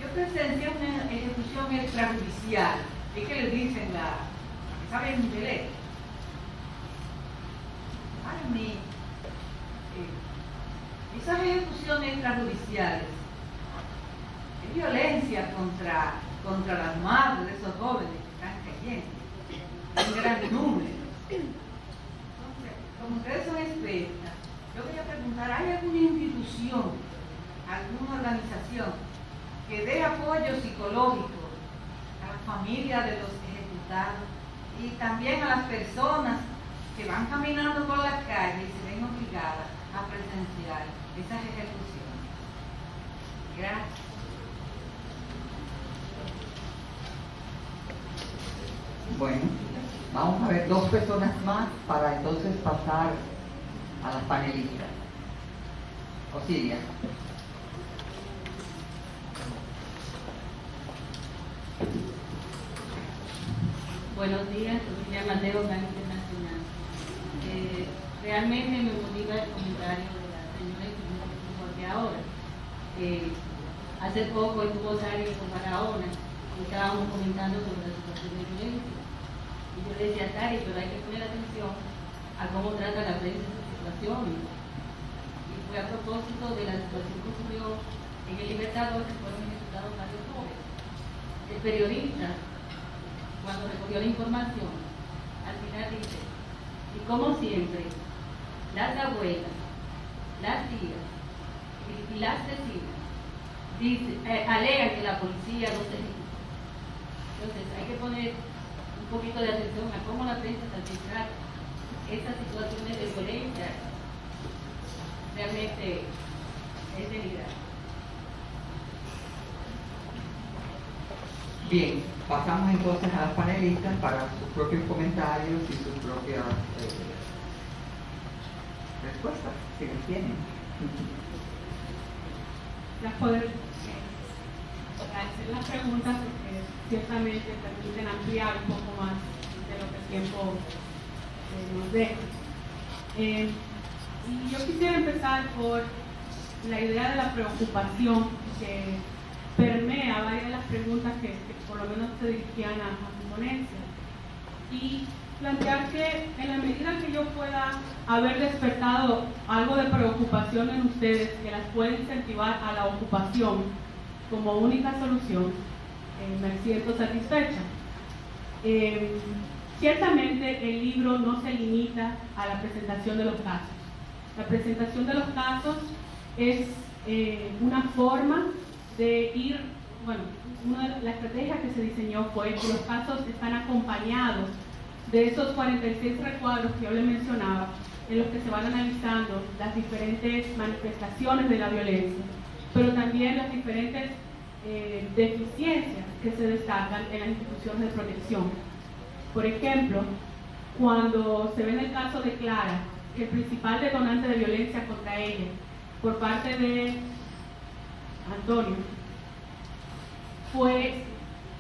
Yo presencié una ejecución extrajudicial, es que le dicen que saben inglés. Para mí, esas ejecuciones extrajudiciales es violencia contra las madres de esos jóvenes que están cayendo, en gran número. Entonces, como ustedes son expertas, yo voy a preguntar, ¿hay alguna institución, alguna organización que dé apoyo psicológico a las familias de los ejecutados y también a las personas que van caminando por las calles y se ven obligadas a presenciar esas ejecuciones? Gracias. Bueno, vamos a ver 2 personas más para entonces pasar a las panelistas. Osiria. Buenos días, soy Mateo, Banco Internacional. Realmente me motiva el comentario de la señora que de ahora. Hace poco estuvo Sari con Barahona y estábamos comentando sobre la situación de violencia. Y yo le decía a Sari, pero hay que poner atención a cómo trata la prensa esa situación. fue a propósito de la situación que ocurrió en el Libertador, que fueron ejecutados varios jóvenes. El periodista, cuando recogió la información, al final dice, y como siempre, las abuelas, las tías y las vecinas alegan que la policía los ejecuta. Entonces hay que poner un poquito de atención a cómo la prensa también trata estas situaciones de violencia. Realmente es denigrante. Bien, pasamos entonces a las panelistas para sus propios comentarios y sus propias respuestas, si las tienen. Las poder hacer las preguntas porque ciertamente permiten ampliar un poco más de lo que el tiempo nos deja. Y yo quisiera empezar por la idea de la preocupación que permea varias de las preguntas que por lo menos se dirigían a mi ponencia, y plantear que en la medida que yo pueda haber despertado algo de preocupación en ustedes que las puede incentivar a la ocupación como única solución, me siento satisfecha. Ciertamente el libro no se limita a la presentación de los casos. La presentación de los casos es una forma de ir, la estrategia que se diseñó fue que los casos están acompañados de esos 46 recuadros que yo les mencionaba, en los que se van analizando las diferentes manifestaciones de la violencia, pero también las diferentes deficiencias que se destacan en las instituciones de protección. Por ejemplo, cuando se ve en el caso de Clara que el principal detonante de violencia contra ella por parte de Antonio fue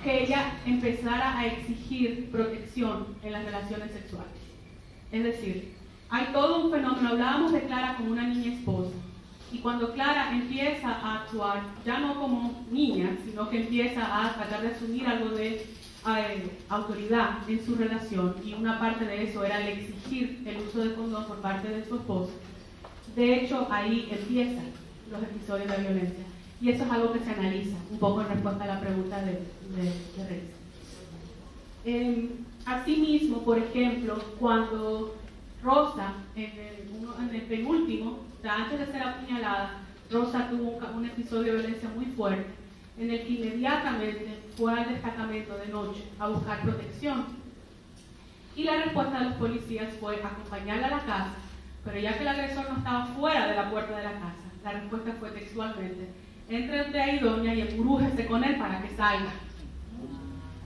que ella empezara a exigir protección en las relaciones sexuales. Es decir, hay todo un fenómeno. Hablábamos de Clara como una niña esposa, y cuando Clara empieza a actuar ya no como niña, sino que empieza a tratar de asumir algo de autoridad en su relación, y una parte de eso era el exigir el uso de condón por parte de su esposo. De hecho, ahí empiezan los episodios de violencia, y eso es algo que se analiza un poco en respuesta a la pregunta de Reis. Asimismo, por ejemplo, cuando Rosa, en el penúltimo, antes de ser apuñalada, Rosa tuvo un episodio de violencia muy fuerte, en el que inmediatamente fue al destacamento de noche a buscar protección. Y la respuesta de los policías fue acompañarla a la casa, pero ya que el agresor no estaba fuera de la puerta de la casa, la respuesta fue textualmente: entre usted ahí, doña, y embrújese con él para que salga,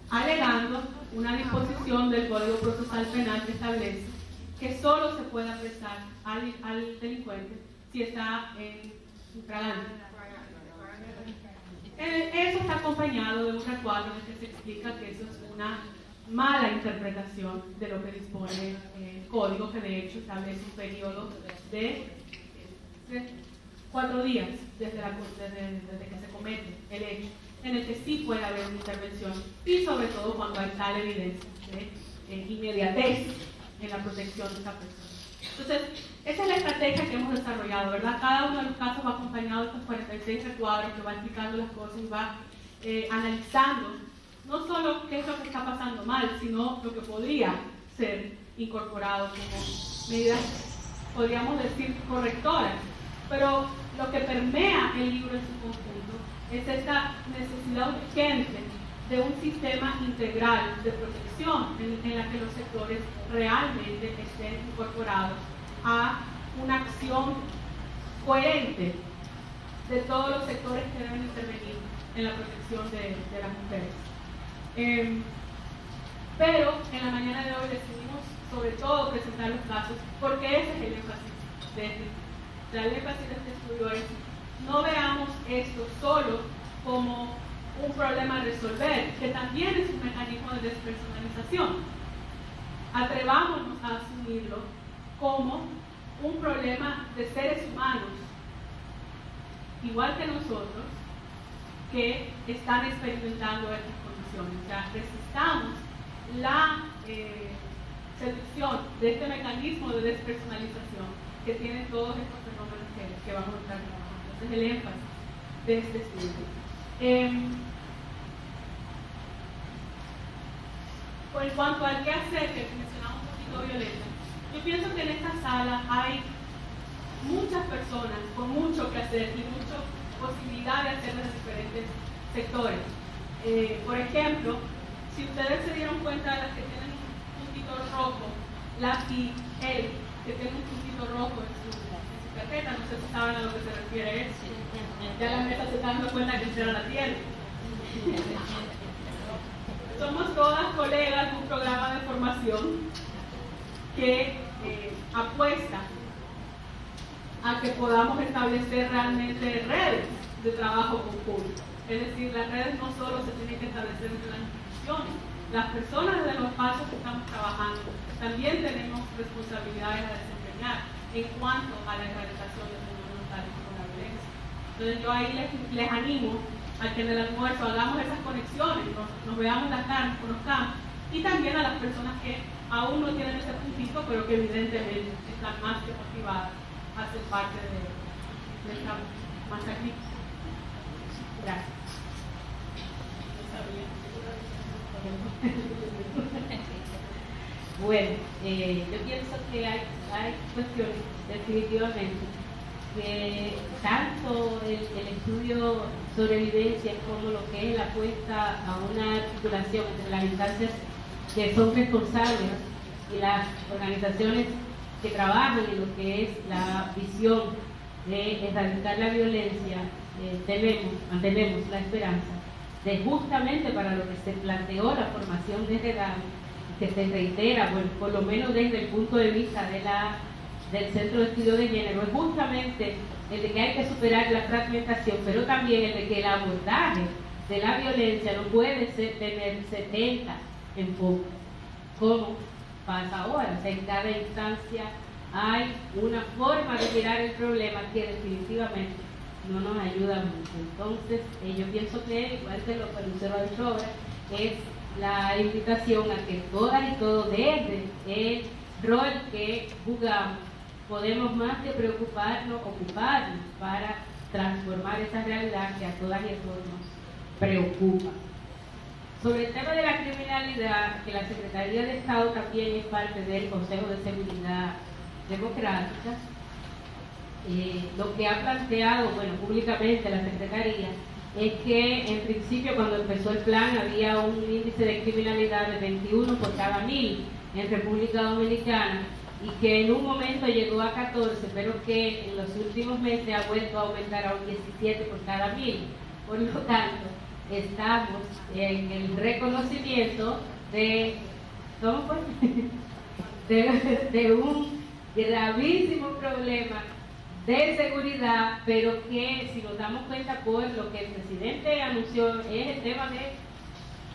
alegando una disposición del Código Procesal Penal que establece que solo se puede apresar al delincuente si está en flagrante. Eso está acompañado de un recuadro en el que se explica que eso es una mala interpretación de lo que dispone el Código, que de hecho establece un periodo de 4 días desde que se comete el hecho, en el que sí puede haber una intervención, y sobre todo cuando hay tal evidencia de inmediatez en la protección de esa persona. Entonces, esa es la estrategia que hemos desarrollado, ¿verdad? Cada uno de los casos va acompañado de estos 46 recuadros que va explicando las cosas y va analizando no solo qué es lo que está pasando mal, sino lo que podría ser incorporado como medidas, podríamos decir, correctoras. Pero lo que permea el libro en su conjunto es esta necesidad urgente de un sistema integral de protección en la que los sectores realmente estén incorporados a una acción coherente de todos los sectores que deben intervenir en la protección de las mujeres. Pero en la mañana de hoy decidimos sobre todo presentar los casos porque ese es el énfasis de este estudio. Es: no veamos esto solo como un problema a resolver, que también es un mecanismo de despersonalización. Atrevámonos a asumirlo como un problema de seres humanos, igual que nosotros, que están experimentando estas condiciones. O sea, resistamos la seducción de este mecanismo de despersonalización que tienen todos estos fenómenos que vamos a estar trabajando. Ese es el énfasis de este estudio. En cuanto al qué hacer, que mencionamos un poquito Violeta, yo pienso que en esta sala hay muchas personas con mucho que hacer y mucha posibilidad de hacer en diferentes sectores. Por ejemplo, si ustedes se dieron cuenta de las que tienen un puntito rojo, la y él, que tiene un puntito rojo en su tarjeta, no sé si saben a lo que se refiere él. Ya la mesa se está dando cuenta que usted la tiene. Somos todas colegas de un programa de formación que apuesta a que podamos establecer realmente redes de trabajo conjunto. Es decir, las redes no solo se tienen que establecer entre las instituciones, las personas de los pasos que estamos trabajando también tenemos responsabilidades a desempeñar en cuanto a la erradicación de fenómenos tales como la violencia. Entonces yo ahí les animo a que en el almuerzo hagamos esas conexiones, nos veamos las caras, conozcamos, y también a las personas que aún no tienen ese puntito, pero que evidentemente están más que motivadas a ser parte de esta masa crítica. Gracias. Bueno, yo pienso que hay cuestiones definitivamente que tanto el estudio sobre evidencia como lo que es la apuesta a una articulación entre las instancias que son responsables y las organizaciones que trabajan en lo que es la visión de erradicar la violencia, mantenemos la esperanza de justamente para lo que se planteó la formación de Redami, que se reitera, bueno, por lo menos desde el punto de vista del Centro de Estudio de Género, es justamente el de que hay que superar la fragmentación, pero también el de que el abordaje de la violencia no puede tener 70 enfoques, como pasa ahora. O sea, en cada instancia hay una forma de mirar el problema que definitivamente no nos ayuda mucho. Entonces, yo pienso que, igual que lo que Lucero ha dicho ahora, es la invitación a que todas y todos, desde el rol que jugamos, podemos más que preocuparnos, ocuparnos para transformar esa realidad que a todas y a todos nos preocupa. Sobre el tema de la criminalidad, que la Secretaría de Estado también es parte del Consejo de Seguridad Democrática, lo que ha planteado, bueno, públicamente la Secretaría, es que en principio cuando empezó el plan había un índice de criminalidad de 21 por cada 1000 en República Dominicana y que en un momento llegó a 14, pero que en los últimos meses ha vuelto a aumentar a un 17 por cada 1000. Por lo tanto, estamos en el reconocimiento de, ¿cómo fue? de un gravísimo problema de seguridad, pero que si nos damos cuenta por lo que el presidente anunció es el tema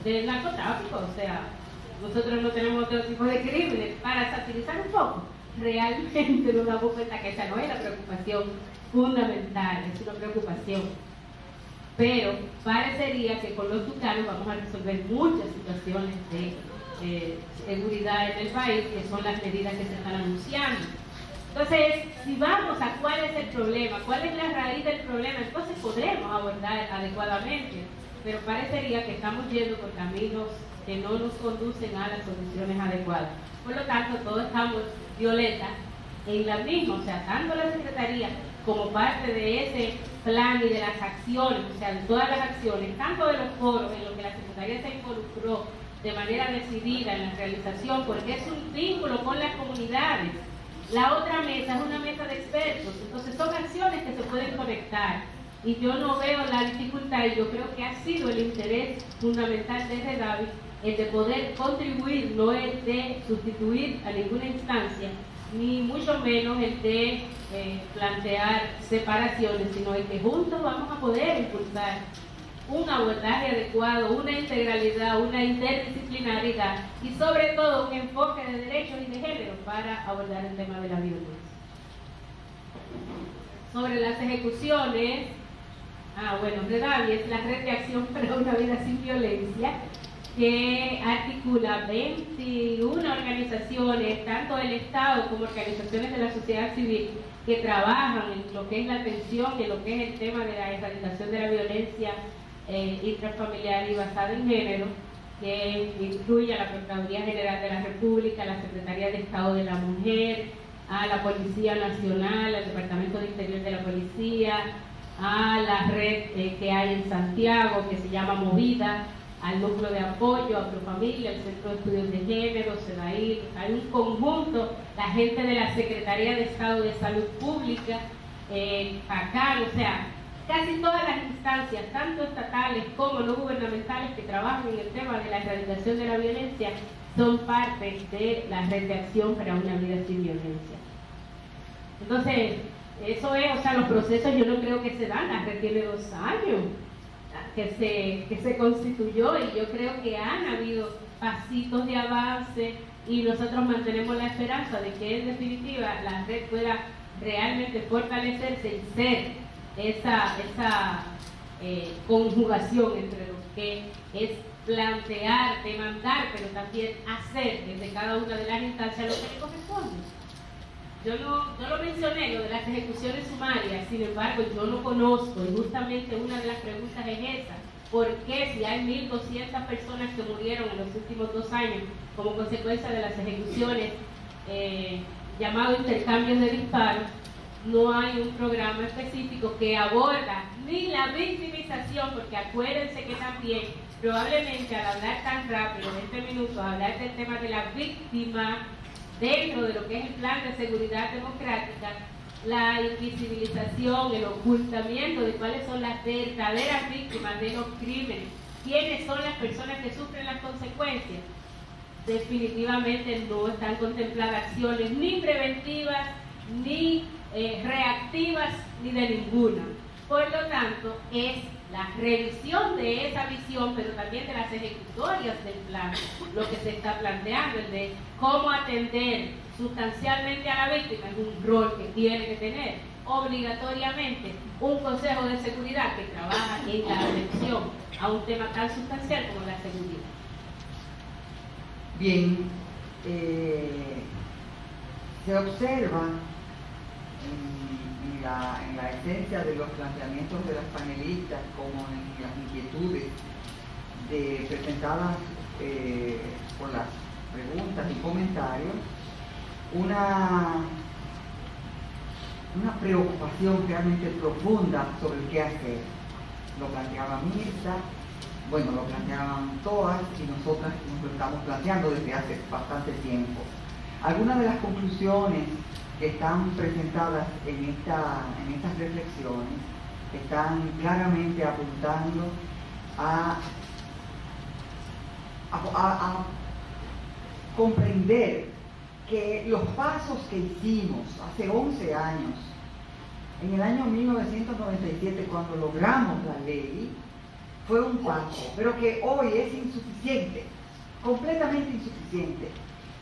del narcotráfico. O sea, nosotros no tenemos otro tipo de crímenes. Para satirizar un poco, realmente nos damos cuenta que esa no es la preocupación fundamental, es una preocupación. Pero parecería que con los tucanos vamos a resolver muchas situaciones de seguridad en el país, que son las medidas que se están anunciando. Entonces, si vamos a cuál es el problema, cuál es la raíz del problema, entonces podremos abordar adecuadamente, pero parecería que estamos yendo por caminos que no nos conducen a las soluciones adecuadas. Por lo tanto, todos estamos, Violeta, en la misma, o sea, tanto la Secretaría como parte de ese plan y de las acciones, o sea, de todas las acciones, tanto de los foros en los que la Secretaría se involucró de manera decidida en la realización, porque es un vínculo con las comunidades. La otra mesa es una mesa de expertos, entonces son acciones que se pueden conectar. Y yo no veo la dificultad, y yo creo que ha sido el interés fundamental de Redavi, el de poder contribuir, no el de sustituir a ninguna instancia, ni mucho menos el de plantear separaciones, sino el que juntos vamos a poder impulsar un abordaje adecuado, una integralidad, una interdisciplinariedad y sobre todo un enfoque de derechos y de género para abordar el tema de la violencia. Sobre las ejecuciones, bueno, Redavi es la Red de Acción para una Vida Sin Violencia, que articula 21 organizaciones, tanto del Estado como organizaciones de la sociedad civil, que trabajan en lo que es la atención, en lo que es el tema de la erradicación de la violencia intrafamiliar y basada en género, que incluye a la Procuraduría General de la República, a la Secretaría de Estado de la Mujer, a la Policía Nacional, al Departamento de Interior de la Policía, a la red que hay en Santiago, que se llama Movida, al Núcleo de Apoyo a Profamilia, al Centro de Estudios de Género, CEDAIR, hay un conjunto, la gente de la Secretaría de Estado de Salud Pública, PACAN, o sea, casi todas las instancias, tanto estatales como no gubernamentales, que trabajan en el tema de la erradicación de la violencia, son parte de la red de acción para una vida sin violencia. Entonces, eso es, o sea, los procesos yo no creo que se dan, la red tiene 2 años que se constituyó, y yo creo que han habido pasitos de avance, y nosotros mantenemos la esperanza de que en definitiva la red pueda realmente fortalecerse y ser esa conjugación entre lo que es plantear, demandar, pero también hacer desde cada una de las instancias lo que le corresponde. Yo no lo mencioné, lo de las ejecuciones sumarias, sin embargo, yo no conozco, y justamente una de las preguntas es esa: ¿por qué, si hay 1.200 personas que murieron en los últimos 2 años como consecuencia de las ejecuciones, llamado intercambios de disparos, no hay un programa específico que aborda ni la victimización? Porque acuérdense que también, probablemente al hablar tan rápido, en 20 minutos, hablar del tema de la víctima dentro de lo que es el plan de seguridad democrática, la invisibilización, el ocultamiento de cuáles son las verdaderas víctimas de los crímenes, quiénes son las personas que sufren las consecuencias, definitivamente no están contempladas acciones ni preventivas, ni reactivas, ni de ninguna. Por lo tanto, es la revisión de esa visión, pero también de las ejecutorias del plan, lo que se está planteando, el de cómo atender sustancialmente a la víctima, es un rol que tiene que tener obligatoriamente un Consejo de Seguridad que trabaja en la atención a un tema tan sustancial como la seguridad. Bien, se observa en la esencia de los planteamientos de las panelistas, como en las inquietudes presentadas por las preguntas y comentarios, una preocupación realmente profunda sobre qué hacer. Lo planteaba Mirza, bueno, lo planteaban todas, y nosotras nos lo estamos planteando desde hace bastante tiempo. Algunas de las conclusiones que están presentadas en estas reflexiones están claramente apuntando a comprender que los pasos que hicimos hace 11 años, en el año 1997, cuando logramos la ley, fue un paso, pero que hoy es insuficiente, completamente insuficiente.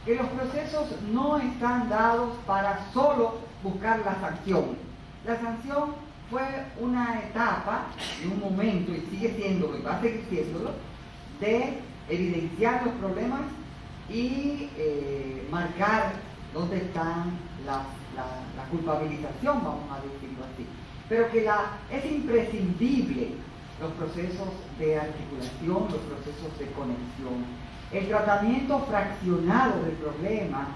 Que los procesos no están dados para solo buscar la sanción. La sanción fue una etapa, en un momento, y sigue siendo, y va a seguir siéndolo, de evidenciar los problemas y marcar dónde están la culpabilización, vamos a decirlo así. Pero que es imprescindible los procesos de articulación, los procesos de conexión. El tratamiento fraccionado del problema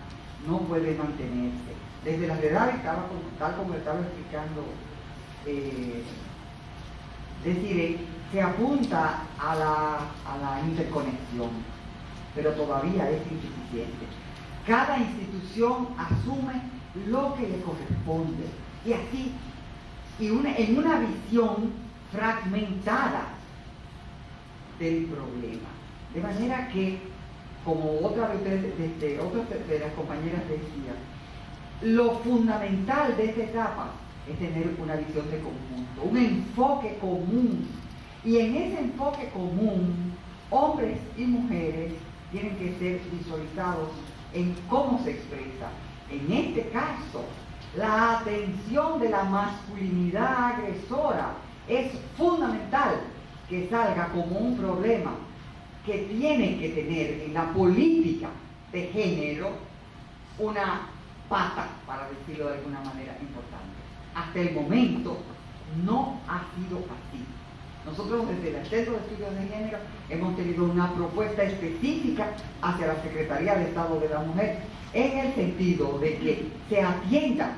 no puede mantenerse. Desde la edad, tal como estaba explicando Desiree, se apunta a la interconexión, pero todavía es insuficiente. Cada institución asume lo que le corresponde, y así, en una visión fragmentada del problema. De manera que, como otra de las compañeras decía, lo fundamental de esta etapa es tener una visión de conjunto, un enfoque común. Y en ese enfoque común, hombres y mujeres tienen que ser visualizados en cómo se expresa. En este caso, la atención de la masculinidad agresora es fundamental que salga como un problema que tiene que tener en la política de género una pata, para decirlo de alguna manera, importante. Hasta el momento no ha sido así. Nosotros desde el Centro de Estudios de Género hemos tenido una propuesta específica hacia la Secretaría de Estado de la Mujer en el sentido de que se atienda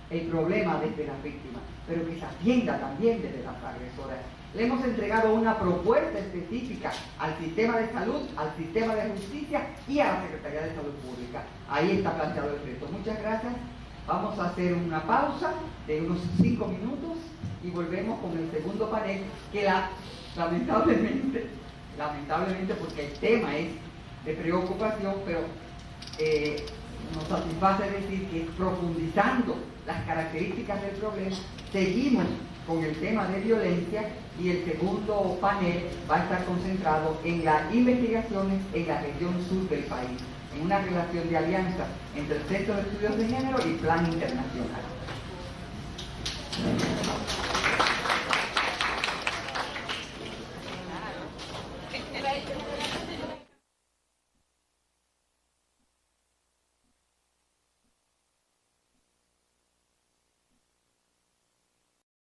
el problema desde las víctimas, pero que se atienda también desde las agresoras. Le hemos entregado una propuesta específica al sistema de salud, al sistema de justicia y a la Secretaría de Salud Pública. Ahí está planteado el reto. Muchas gracias. Vamos a hacer una pausa de unos 5 minutos y volvemos con el segundo panel que lamentablemente porque el tema es de preocupación, pero nos satisface decir que profundizando las características del problema, seguimos con el tema de violencia y el segundo panel va a estar concentrado en las investigaciones en la región sur del país, en una relación de alianza entre el Centro de Estudios de Género y Plan Internacional.